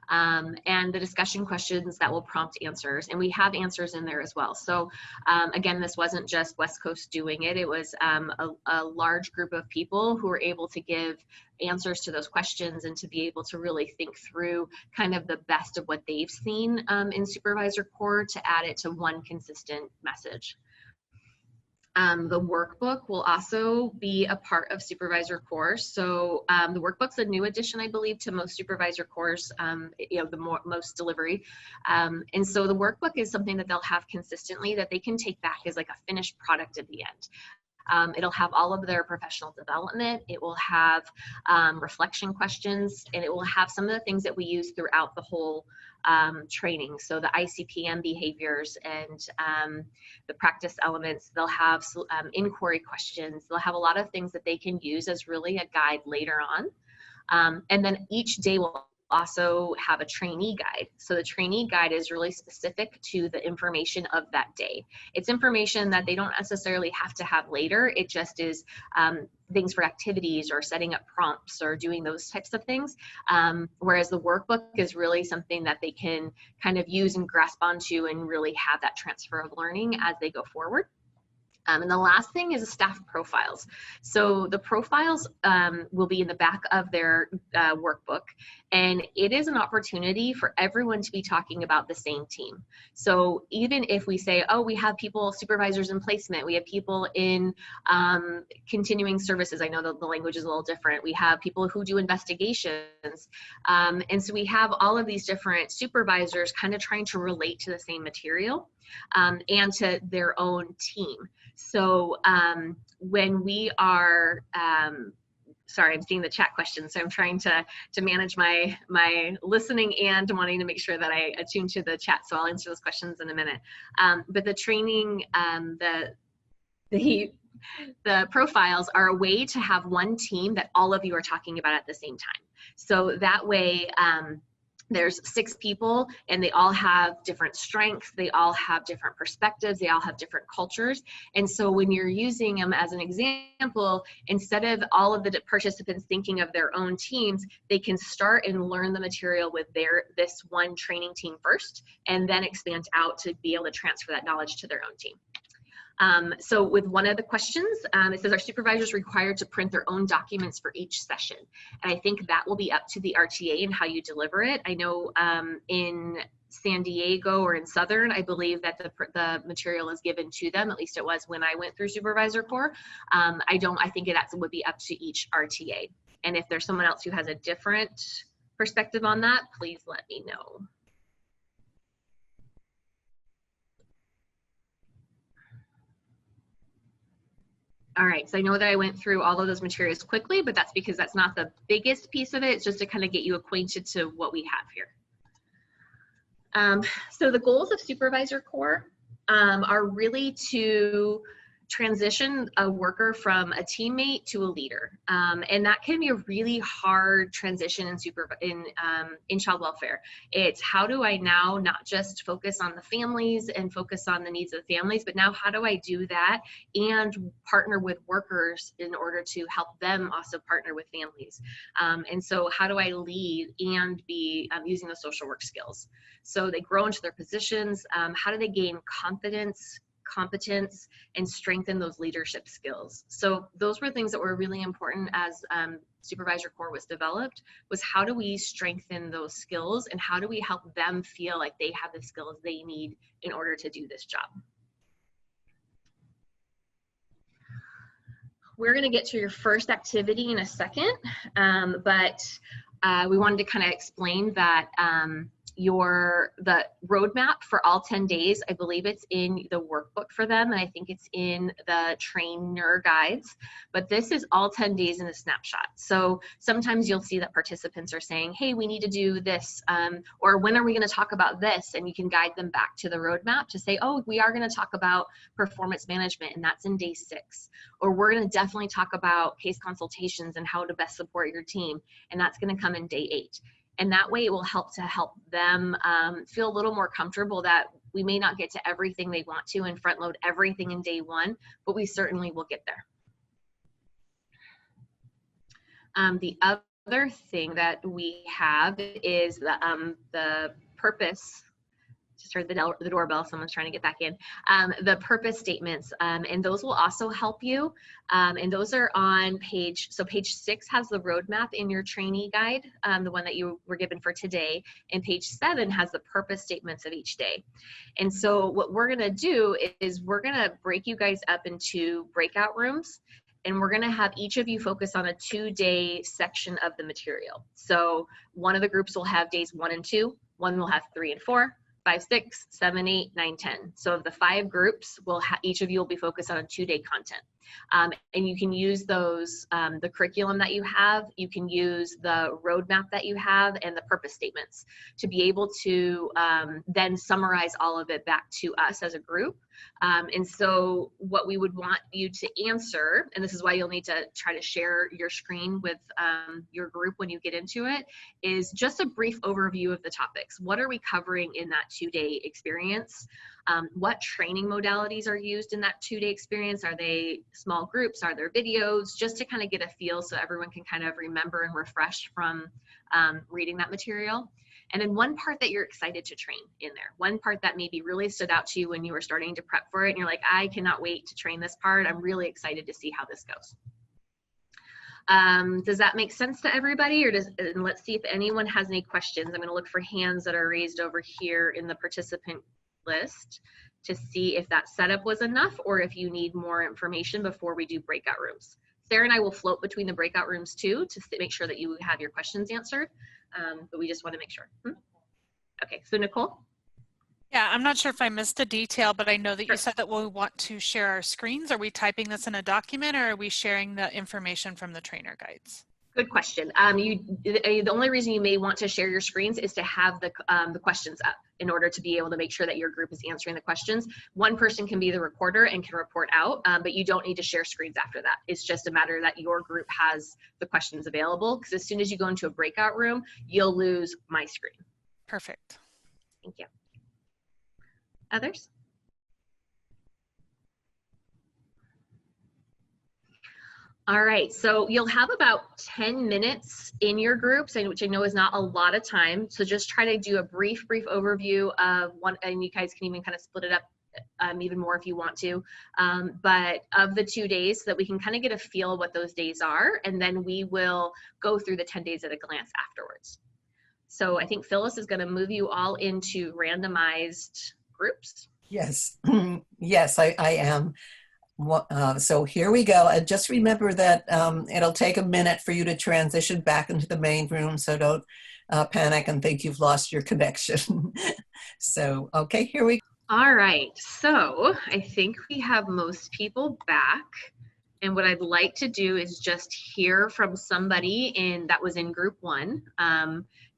and the discussion questions that will prompt answers. And we have answers in there as well. So again, this wasn't just West Coast doing it. It was a large group of people who were able to give answers to those questions and to be able to really think through kind of the best of what they've seen in Supervisor Core to add it to one consistent message. The workbook will also be a part of Supervisor Core. So the workbook's a new addition, I believe, to most Supervisor Cores, you know, the most delivery. And so the workbook is something that they'll have consistently that they can take back as like a finished product at the end. It'll have all of their professional development. It will have reflection questions, and it will have some of the things that we use throughout the whole training. So the ICPM behaviors and the practice elements, they'll have inquiry questions. They'll have a lot of things that they can use as really a guide later on. And then each day will also have a trainee guide. So the trainee guide is really specific to the information of that day. It's information that they don't necessarily have to have later. It just is things for activities or setting up prompts or doing those types of things. Whereas the workbook is really something that they can kind of use and grasp onto and really have that transfer of learning as they go forward. And the last thing is staff profiles. So the profiles will be in the back of their workbook, and it is an opportunity for everyone to be talking about the same team. So even if we say, oh, we have people, supervisors in placement, we have people in continuing services, I know that the language is a little different, we have people who do investigations, and so we have all of these different supervisors kind of trying to relate to the same material and to their own team. So when we are, sorry, I'm seeing the chat questions, so I'm trying to manage my listening and wanting to make sure that I attune to the chat, so I'll answer those questions in a minute. But the training, the profiles are a way to have one team that all of you are talking about at the same time. So that way, there's 6 people and they all have different strengths, they all have different perspectives, they all have different cultures. And so when you're using them as an example, instead of all of the participants thinking of their own teams, they can start and learn the material with this one training team first, and then expand out to be able to transfer that knowledge to their own team. So with one of the questions, it says, are supervisors required to print their own documents for each session? And I think that will be up to the RTA and how you deliver it. I know in San Diego or in Southern, I believe that the material is given to them, at least it was when I went through Supervisor Core. I think that would be up to each RTA. And if there's someone else who has a different perspective on that, please let me know. All right, so I know that I went through all of those materials quickly, but that's because that's not the biggest piece of it. It's just to kind of get you acquainted to what we have here. So the goals of Supervisor Core are really to transition a worker from a teammate to a leader, and that can be a really hard transition in child welfare. It's how do I now not just focus on the families and focus on the needs of the families, but now how do I do that and partner with workers in order to help them also partner with families? And so how do I lead and be using the social work skills? So they grow into their positions. How do they gain confidence, competence, and strengthen those leadership skills? So those were things that were really important as Supervisor Core was developed, was how do we strengthen those skills and how do we help them feel like they have the skills they need in order to do this job? We're going to get to your first activity in a second, but we wanted to kind of explain that the roadmap for all 10 days, I believe it's in the workbook for them, and I think it's in the trainer guides, but this is all 10 days in a snapshot. So sometimes you'll see that participants are saying, hey, we need to do this, or when are we going to talk about this? And you can guide them back to the roadmap to say, oh, we are going to talk about performance management, and that's in day 6. Or we're going to definitely talk about case consultations and how to best support your team, and that's going to come in day 8. And that way it will help them feel a little more comfortable that we may not get to everything they want to and front load everything in day 1, but we certainly will get there. The other thing that we have is the purpose. Just heard the doorbell, someone's trying to get back in. The purpose statements, and those will also help you. And those are on page 6 has the roadmap in your trainee guide, the one that you were given for today, and page 7 has the purpose statements of each day. And so what we're gonna do is we're gonna break you guys up into breakout rooms, and we're gonna have each of you focus on a 2-day section of the material. So one of the groups will have days 1 and 2, one will have 3 and 4, 5, 6, 7, 8, 9, 10. So of the 5 groups, each of you will be focused on a 2-day content. And you can use those, the curriculum that you have, you can use the roadmap that you have and the purpose statements to be able to then summarize all of it back to us as a group. And so what we would want you to answer, and this is why you'll need to try to share your screen with your group when you get into it, is just a brief overview of the topics. What are we covering in that 2-day experience? What training modalities are used in that 2-day experience? Are they small groups? Are there videos? Just to kind of get a feel so everyone can kind of remember and refresh from reading that material. And then one part that you're excited to train in there. One part that maybe really stood out to you when you were starting to prep for it and you're like, I cannot wait to train this part. I'm really excited to see how this goes. Does that make sense to everybody? And let's see if anyone has any questions. I'm going to look for hands that are raised over here in the participant list to see if that setup was enough or if you need more information before we do breakout rooms. Sarah and I will float between the breakout rooms too to make sure that you have your questions answered, but we just want to make sure. Okay, so Nicole? Yeah, I'm not sure if I missed a detail, but I know that you said that we want to share our screens. Are we typing this in a document or are we sharing the information from the trainer guides? Good question. The only reason you may want to share your screens is to have the questions up in order to be able to make sure that your group is answering the questions. One person can be the recorder and can report out, but you don't need to share screens after that. It's just a matter that your group has the questions available, because as soon as you go into a breakout room, you'll lose my screen. Perfect. Thank you. Others? All right, so you'll have about 10 minutes in your groups, which I know is not a lot of time. So just try to do a brief overview of one, and you guys can even kind of split it up even more if you want to. But of the 2 days, so that we can kind of get a feel of what those days are, and then we will go through the 10 days at a glance afterwards. So I think Phyllis is going to move you all into randomized groups. Yes, yes, I am. So here we go. And just remember that it'll take a minute for you to transition back into the main room, so don't panic and think you've lost your connection. So, okay, here we go. All right, so I think we have most people back, And what I'd like to do is just hear from somebody that was in group 1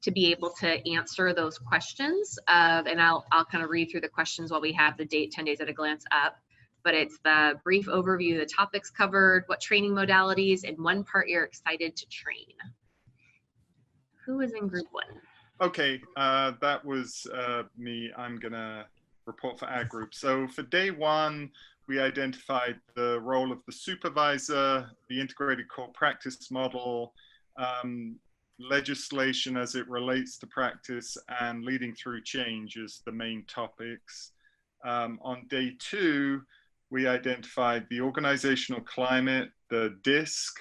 to be able to answer those questions. And I'll kind of read through the questions while we have the 10 days at a glance up. But it's the brief overview, the topics covered, what training modalities, and one part you're excited to train. Who is in group 1? Okay, that was me. I'm gonna report for our group. So for day 1, we identified the role of the supervisor, the integrated core practice model, legislation as it relates to practice, and leading through change as the main topics. On day 2, we identified the organizational climate, the DISC,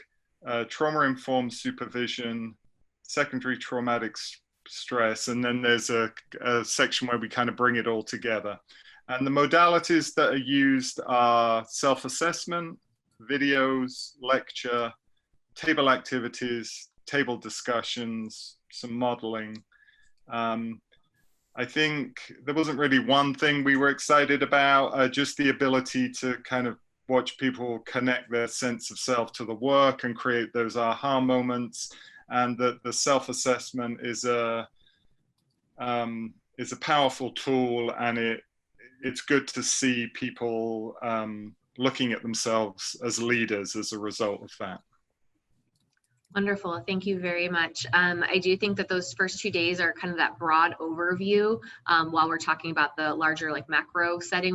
trauma-informed supervision, secondary traumatic stress, and then there's a section where we kind of bring it all together. And the modalities that are used are self-assessment, videos, lecture, table activities, table discussions, some modeling. I think there wasn't really one thing we were excited about, just the ability to kind of watch people connect their sense of self to the work and create those aha moments. And that the self-assessment is a powerful tool, and it's good to see people looking at themselves as leaders as a result of that. Wonderful. Thank you very much. I do think that those first 2 days are kind of that broad overview while we're talking about the larger like macro setting.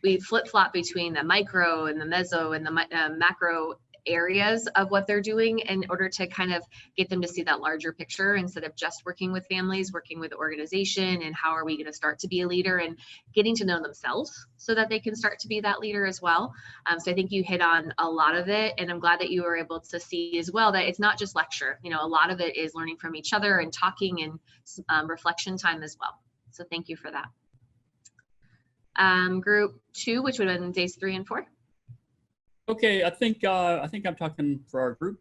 We flip-flop between the micro and the meso and the macro areas of what they're doing in order to kind of get them to see that larger picture instead of just working with families, working with the organization, and how are we going to start to be a leader and getting to know themselves so that they can start to be that leader as well. So I think you hit on a lot of it, and I'm glad that you were able to see as well that it's not just lecture. You know, a lot of it is learning from each other and talking and reflection time as well. So thank you for that. Group 2, which would have been days 3 and 4. Okay, I think I'm talking for our group.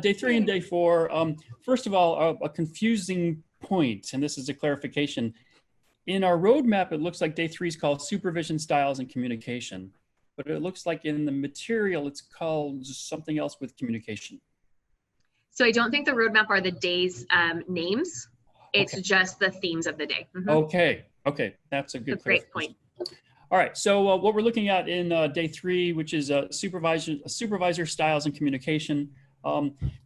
Day 3 and day 4. First of all, a confusing point, and this is a clarification. In our roadmap, it looks like day 3 is called supervision, styles, and communication, but it looks like in the material it's called something else with communication. So I don't think the roadmap are the days' names. It's just the themes of the day. Okay, that's a good great point. All right, so what we're looking at in day 3, which is supervisor styles and communication,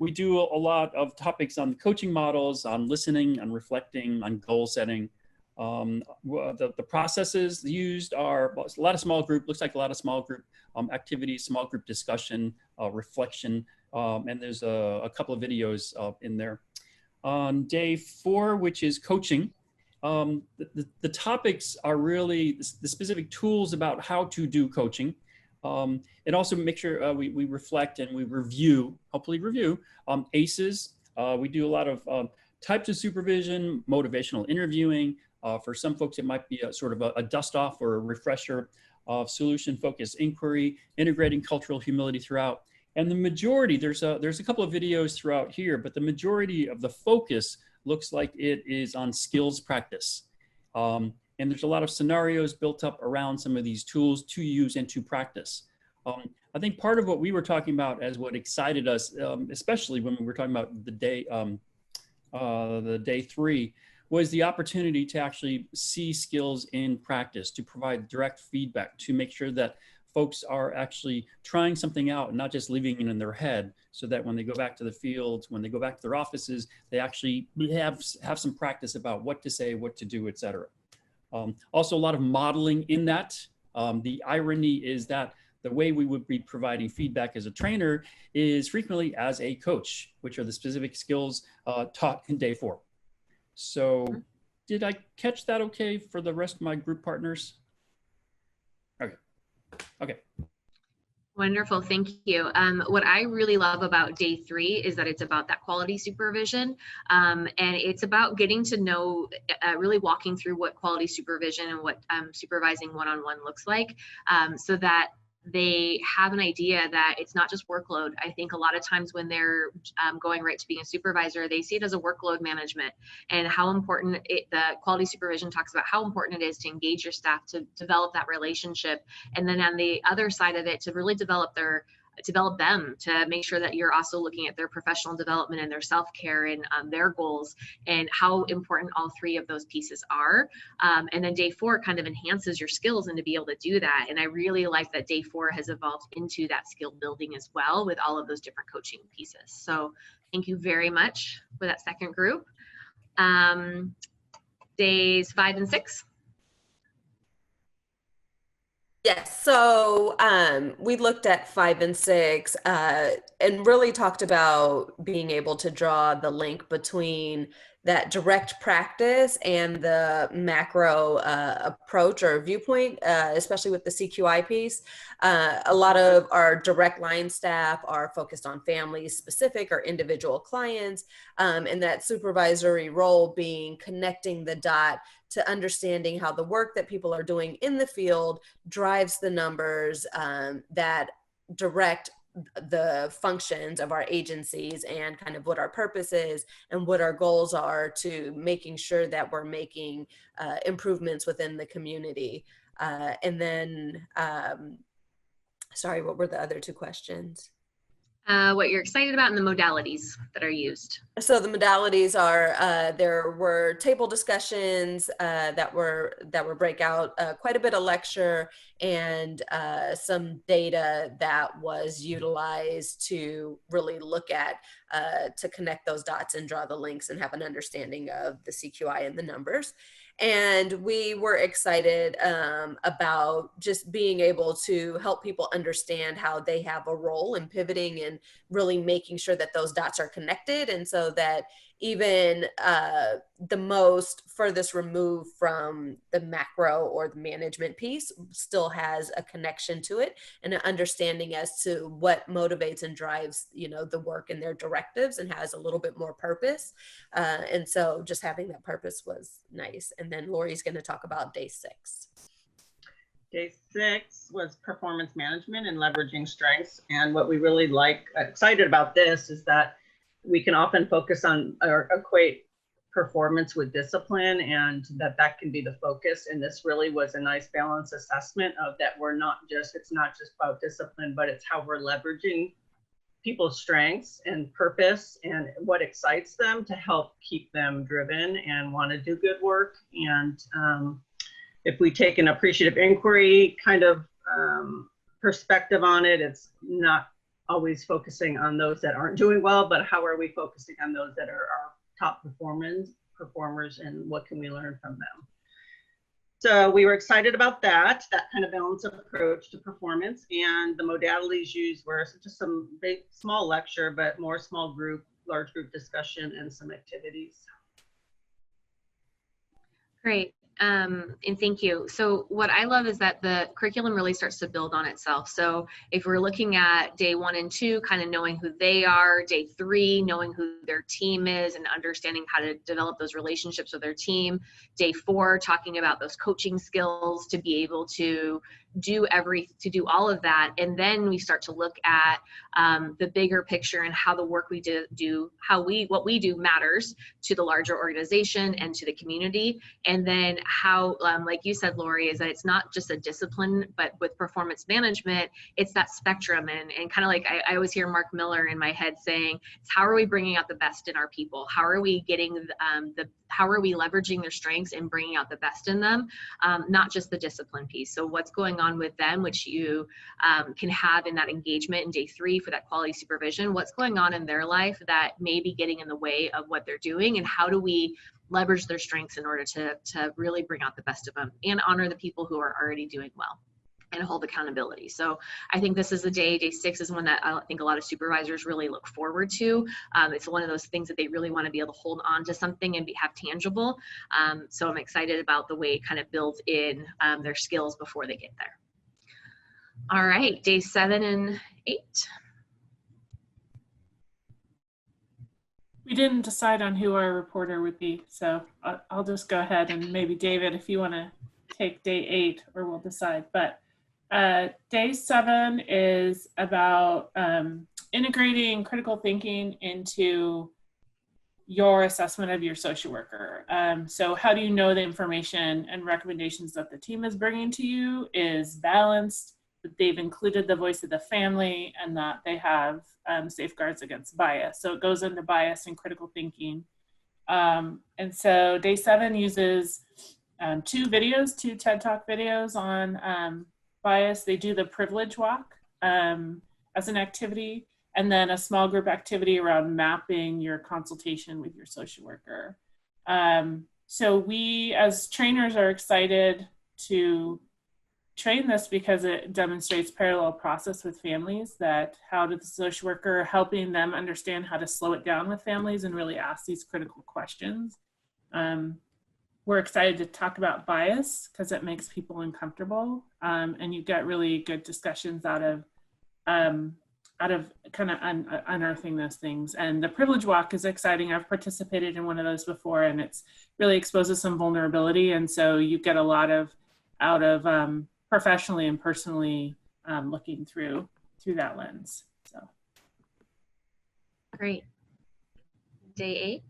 we do a lot of topics on coaching models, on listening, on reflecting, on goal setting. The processes used are a lot of small group, looks like a lot of small group activities, small group discussion, reflection, and there's a couple of videos in there. On day 4, which is coaching, the topics are really the specific tools about how to do coaching, and also make sure we reflect and we review, hopefully review, ACEs. We do a lot of types of supervision, motivational interviewing. For some folks, it might be a sort of a dust off or a refresher of solution-focused inquiry, integrating cultural humility throughout. And the majority, there's a couple of videos throughout here, but the majority of the focus looks like it is on skills practice. And there's a lot of scenarios built up around some of these tools to use and to practice. I think part of what we were talking about as what excited us, especially when we were talking about the day 3, was the opportunity to actually see skills in practice, to provide direct feedback, to make sure that folks are actually trying something out and not just leaving it in their head, so that when they go back to the field, when they go back to their offices, they actually have some practice about what to say, what to do, etc. Also, a lot of modeling in that. The irony is that the way we would be providing feedback as a trainer is frequently as a coach, which are the specific skills taught in day 4. So did I catch that okay for the rest of my group partners? Okay. Wonderful, thank you. What I really love about day 3 is that it's about that quality supervision, and it's about getting to know, really walking through what quality supervision and what supervising one-on-one looks like, so that they have an idea that it's not just workload. I think a lot of times when they're going right to being a supervisor, they see it as a workload management, and how important the quality supervision talks about how important it is to engage your staff, to develop that relationship. And then on the other side of it, to really develop their develop them to make sure that you're also looking at their professional development and their self-care and their goals and how important all three of those pieces are. And then day 4 kind of enhances your skills and to be able to do that. And I really like that day 4 has evolved into that skill building as well with all of those different coaching pieces. So thank you very much for that second group. Days 5 and 6. Yes, so we looked at 5 and 6 and really talked about being able to draw the link between that direct practice and the macro approach or viewpoint, especially with the CQI piece. A lot of our direct line staff are focused on families specific or individual clients, and that supervisory role being connecting the dot to understanding how the work that people are doing in the field drives the numbers that direct the functions of our agencies and kind of what our purpose is and what our goals are to making sure that we're making improvements within the community. And then, sorry, what were the other 2 questions? What you're excited about and the modalities that are used. So the modalities are, there were table discussions that were breakout, quite a bit of lecture, and some data that was utilized to really look at, to connect those dots and draw the links and have an understanding of the CQI and the numbers. And we were excited about just being able to help people understand how they have a role in pivoting and really making sure that those dots are connected. And so that even the most furthest removed from the macro or the management piece still has a connection to it and an understanding as to what motivates and drives, you know, the work and their directives and has a little bit more purpose. And so just having that purpose was nice. And then Lori's going to talk about day 6. Day 6 was performance management and leveraging strengths. And what we really excited about this is that we can often focus on or equate performance with discipline, and that can be the focus. And this really was a nice balanced assessment of that it's not just about discipline, but it's how we're leveraging people's strengths and purpose and what excites them to help keep them driven and want to do good work. And if we take an appreciative inquiry kind of perspective on it, it's not always focusing on those that aren't doing well, but how are we focusing on those that are our top performers and what can we learn from them? So we were excited about that kind of balanced approach to performance, and the modalities used were just some small lecture, but more small group, large group discussion and some activities. Great. And thank you. So what I love is that the curriculum really starts to build on itself. So if we're looking at day 1 and 2, kind of knowing who they are, day 3, knowing who their team is and understanding how to develop those relationships with their team, day 4, talking about those coaching skills to be able to do all of that. And then we start to look at the bigger picture and how the work we do, what we do matters to the larger organization and to the community. And then how, like you said, Lori, is that it's not just a discipline, but with performance management, it's that spectrum. And kind of like I always hear Mark Miller in my head saying, it's how are we bringing out the best in our people? How are we getting how are we leveraging their strengths and bringing out the best in them? Not just the discipline piece. So what's going on with them, which you can have in that engagement in day 3 for that quality supervision, what's going on in their life that may be getting in the way of what they're doing, and how do we leverage their strengths in order to really bring out the best of them and honor the people who are already doing well and hold accountability. So I think this is the day 6 is one that I think a lot of supervisors really look forward to. It's one of those things that they really want to be able to hold on to something and have tangible. So I'm excited about the way it kind of builds in their skills before they get there. All right, days 7 and 8. We didn't decide on who our reporter would be, so I'll just go ahead, and maybe David, if you want to take day 8, or we'll decide. But day 7 is about integrating critical thinking into your assessment of your social worker. So how do you know the information and recommendations that the team is bringing to you is balanced, that they've included the voice of the family, and that they have safeguards against bias. So it goes into bias and critical thinking. And so Day 7 uses 2 TED Talk videos on bias. They do the privilege walk as an activity, and then a small group activity around mapping your consultation with your social worker. So we as trainers are excited to train this because it demonstrates parallel process with families, that how did the social worker helping them understand how to slow it down with families and really ask these critical questions. We're excited to talk about bias because it makes people uncomfortable, and you get really good discussions out of kind of unearthing those things. And the privilege walk is exciting. I've participated in one of those before, and it's really exposes some vulnerability, and so you get a lot out of professionally and personally looking through that lens. So great. Day 8,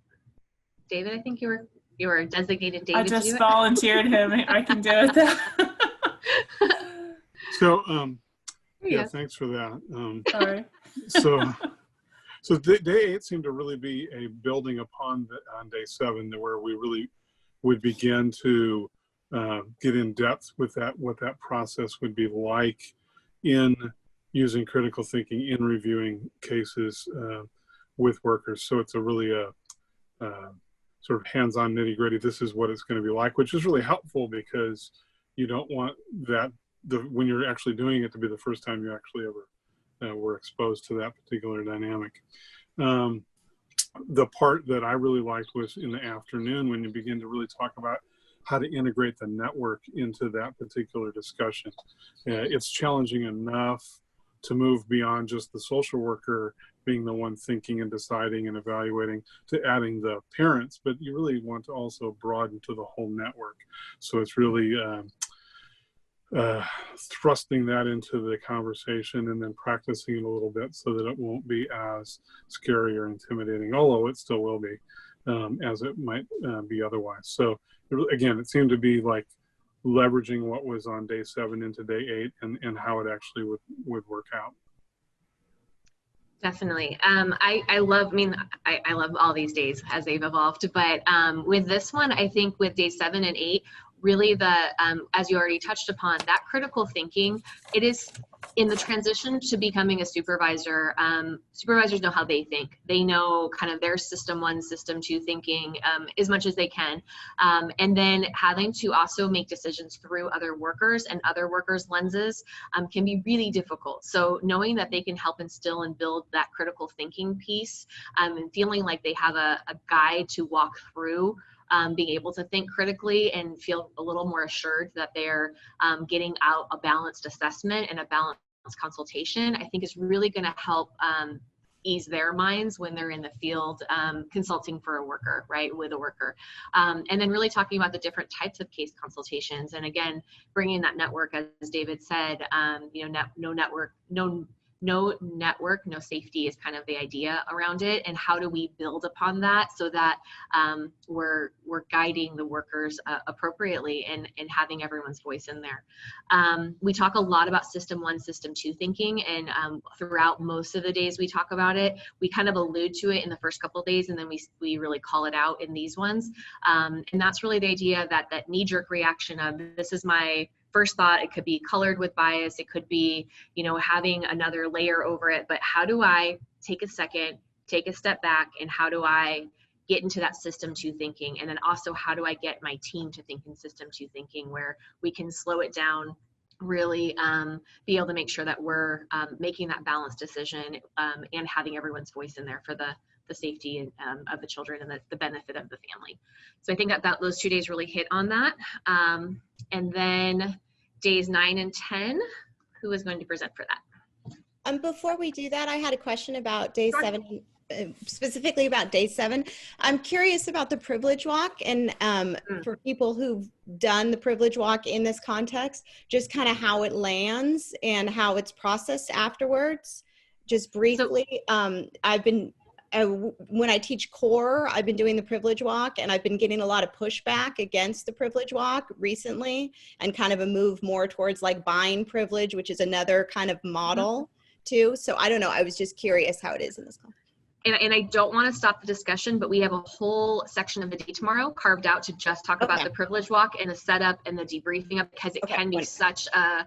David, I think you were designated David. I just volunteered him. I can do it. So yeah, thanks for that. Sorry. So Day 8 seemed to really be a building upon on Day 7, where we really would begin to get in depth with that, what that process would be like in using critical thinking in reviewing cases with workers. So it's a really sort of hands-on nitty-gritty. This is what it's going to be like, which is really helpful because you don't want that when you're actually doing it to be the first time you actually ever were exposed to that particular dynamic. The part that I really liked was in the afternoon when you begin to really talk about how to integrate the network into that particular discussion. It's challenging enough to move beyond just the social worker being the one thinking and deciding and evaluating to adding the parents, but you really want to also broaden to the whole network. So it's really thrusting that into the conversation and then practicing it a little bit so that it won't be as scary or intimidating, although it still will be, as it might be otherwise. So again, it seemed to be like leveraging what was on Day 7 into Day 8 and how it actually would work out. Definitely. I love all these days as they've evolved, but with this one, I think with Day 7 and 8, really as you already touched upon, that critical thinking, it is in the transition to becoming a supervisor. Supervisors know how they think. They know kind of their system 1, system 2 thinking as much as they can. And then having to also make decisions through other workers and other workers' lenses can be really difficult. So knowing that they can help instill and build that critical thinking piece and feeling like they have a guide to walk through being able to think critically and feel a little more assured that they're getting out a balanced assessment and a balanced consultation, I think is really going to help ease their minds when they're in the field consulting for a worker, right, with a worker. And then really talking about the different types of case consultations. And again, bringing that network, as David said, no network, no safety is kind of the idea around it, and how do we build upon that so that we're guiding the workers appropriately and having everyone's voice in there. We talk a lot about system 1, system 2 thinking, and throughout most of the days we talk about it. We kind of allude to it in the first couple of days, and then we really call it out in these ones. And that's really the idea that knee-jerk reaction of, this is my first thought. It could be colored with bias. It could be, having another layer over it. But how do I take a second, take a step back, and how do I get into that system 2 thinking? And then also, how do I get my team to think in system 2 thinking, where we can slow it down, really be able to make sure that we're making that balanced decision and having everyone's voice in there for the safety of the children and the benefit of the family. So I think that those 2 days really hit on that. And then Days 9 and 10, who is going to present for that? Before we do that, I had a question about Day 7, specifically about Day 7. I'm curious about the privilege walk, and for people who've done the privilege walk in this context, just kind of how it lands and how it's processed afterwards. Just briefly, when I teach core, I've been doing the privilege walk, and I've been getting a lot of pushback against the privilege walk recently, and kind of a move more towards like buying privilege, which is another kind of model too. So I don't know. I was just curious how it is in this class. And I don't want to stop the discussion, but we have a whole section of the day tomorrow carved out to just talk about the privilege walk and the setup and the debriefing of, because it can be such a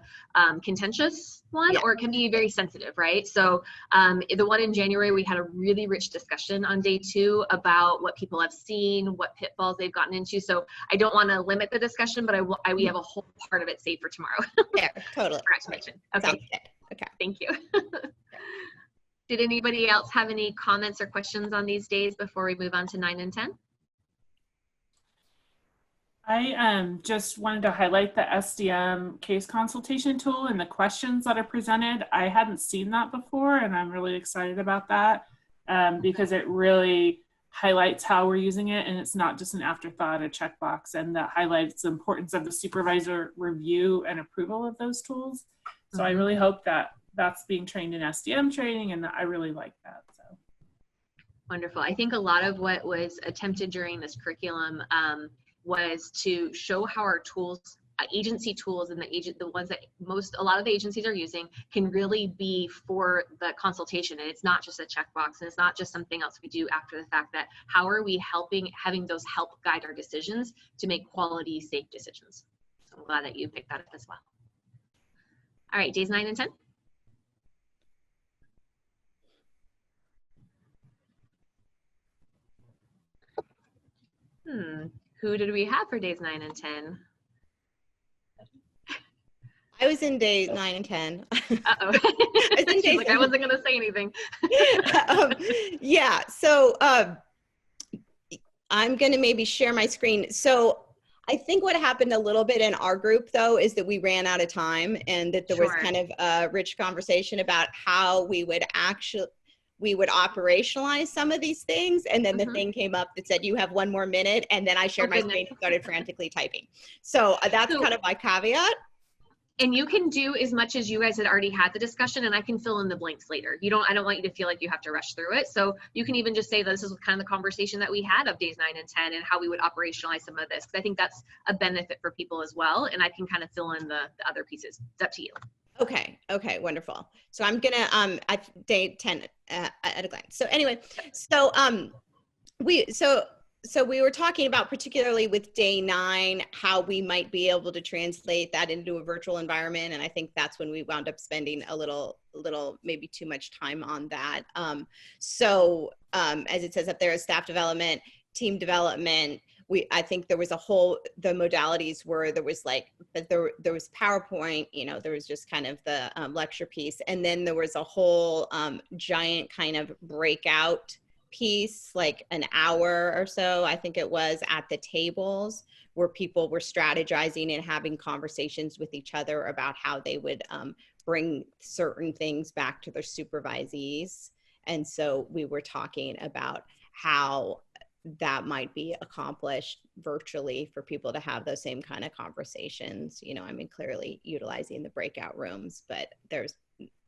contentious one, or it can be very sensitive, right? So the one in January, we had a really rich discussion on day 2 about what people have seen, what pitfalls they've gotten into. So I don't want to limit the discussion, but we have a whole part of it saved for tomorrow. Yeah, totally. Forgot to mention. Okay. Okay. Thank you. Did anybody else have any comments or questions on these days before we move on to 9 and 10? I just wanted to highlight the SDM case consultation tool and the questions that are presented. I hadn't seen that before, and I'm really excited about that because it really highlights how we're using it, and it's not just an afterthought, a checkbox, and that highlights the importance of the supervisor review and approval of those tools. So I really hope that that's being trained in SDM training, and I really like that. So wonderful. I think a lot of what was attempted during this curriculum was to show how our tools, agency tools, and the ones that a lot of the agencies are using can really be for the consultation. And it's not just a checkbox, and it's not just something else we do after the fact. That how are we having those help guide our decisions to make quality, safe decisions. So I'm glad that you picked that up as well. All right, days 9 and 10. Who did we have for days 9 and 10? I was in day 9 and 10. Uh-oh. She's like, I wasn't going to say anything. Yeah, so I'm going to maybe share my screen. So I think what happened a little bit in our group, though, is that we ran out of time, and that there was kind of a rich conversation about how we would operationalize some of these things. And then the thing came up that said, you have 1 more minute. And then I shared my screen and started frantically typing. So that's kind of my caveat. And you can do as much as you guys had already had the discussion, and I can fill in the blanks later. I don't want you to feel like you have to rush through it. So you can even just say that this is kind of the conversation that we had of days 9 and 10 and how we would operationalize some of this. Because I think that's a benefit for people as well. And I can kind of fill in the other pieces. It's up to you. Okay, wonderful. So I'm gonna at day 10 at a glance. So anyway, so we were talking about, particularly with day 9, how we might be able to translate that into a virtual environment, and I think that's when we wound up spending a little maybe too much time on that. As it says up there, staff development, team development. I think there was the modalities were, there was PowerPoint, there was just kind of the lecture piece. And then there was a whole giant kind of breakout piece, like an hour or so, I think it was, at the tables where people were strategizing and having conversations with each other about how they would bring certain things back to their supervisees. And so we were talking about how that might be accomplished virtually for people to have those same kind of conversations. Clearly utilizing the breakout rooms, but there's,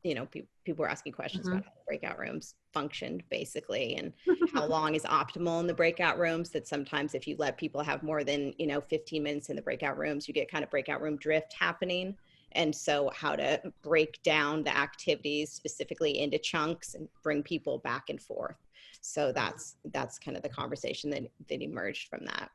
people were asking questions about how the breakout rooms functioned basically, and how long is optimal in the breakout rooms, that sometimes if you let people have more than, 15 minutes in the breakout rooms, you get kind of breakout room drift happening. And so how to break down the activities specifically into chunks and bring people back and forth. So that's kind of the conversation that emerged from that.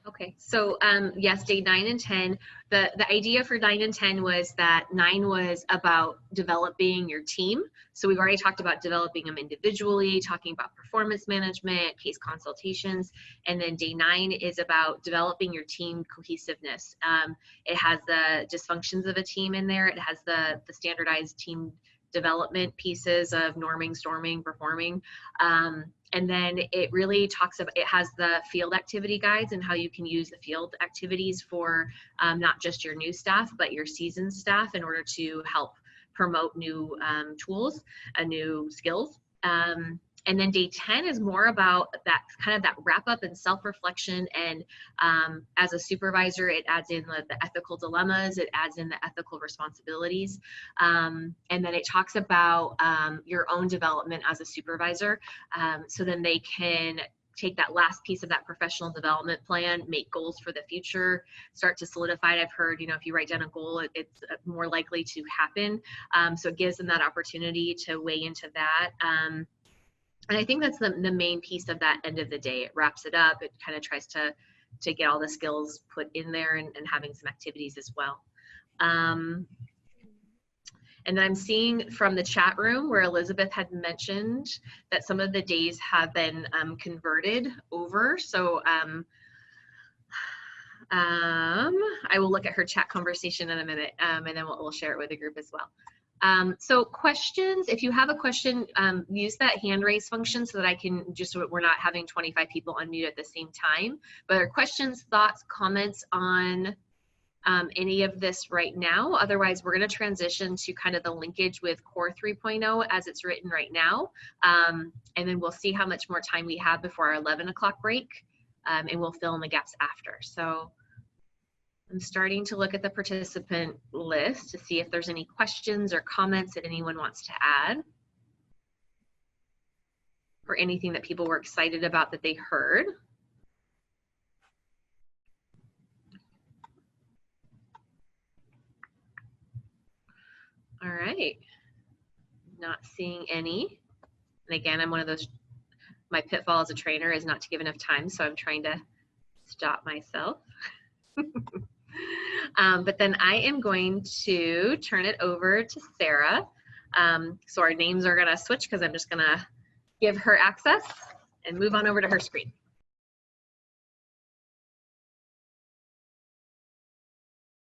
Okay, so yes, day 9 and 10, the idea for 9 and 10 was that 9 was about developing your team. So we've already talked about developing them individually, talking about performance management, case consultations, and then day 9 is about developing your team cohesiveness. It has the dysfunctions of a team in there. It has the standardized team development pieces of norming, storming, performing. And then it really talks about, it has the field activity guides and how you can use the field activities for not just your new staff, but your seasoned staff in order to help promote new tools and new skills. And then day 10 is more about that kind of that wrap up and self-reflection. And as a supervisor, it adds in the ethical dilemmas, it adds in the ethical responsibilities. And then it talks about your own development as a supervisor. So then they can take that last piece of that professional development plan, make goals for the future, start to solidify it. I've heard, if you write down a goal, it's more likely to happen. So it gives them that opportunity to weigh into that. And I think that's the main piece of that end of the day. It wraps it up. It kind of tries to get all the skills put in there and having some activities as well. And then I'm seeing from the chat room where Elizabeth had mentioned that some of the days have been converted over. So I will look at her chat conversation in a minute, and then we'll share it with the group as well. So questions, if you have a question, use that hand raise function so that I can so we're not having 25 people unmute at the same time. But are questions, thoughts, comments on any of this right now? Otherwise, we're going to transition to kind of the linkage with Core 3.0 as it's written right now. And then we'll see how much more time we have before our 11 o'clock break, and we'll fill in the gaps after. So I'm starting to look at the participant list to see if there's any questions or comments that anyone wants to add, or anything that people were excited about that they heard. All right, not seeing any. And again, I'm one of those, my pitfall as a trainer is not to give enough time, so I'm trying to stop myself. But then I am going to turn it over to Sarah. So our names are gonna switch because I'm just gonna give her access and move on over to her screen.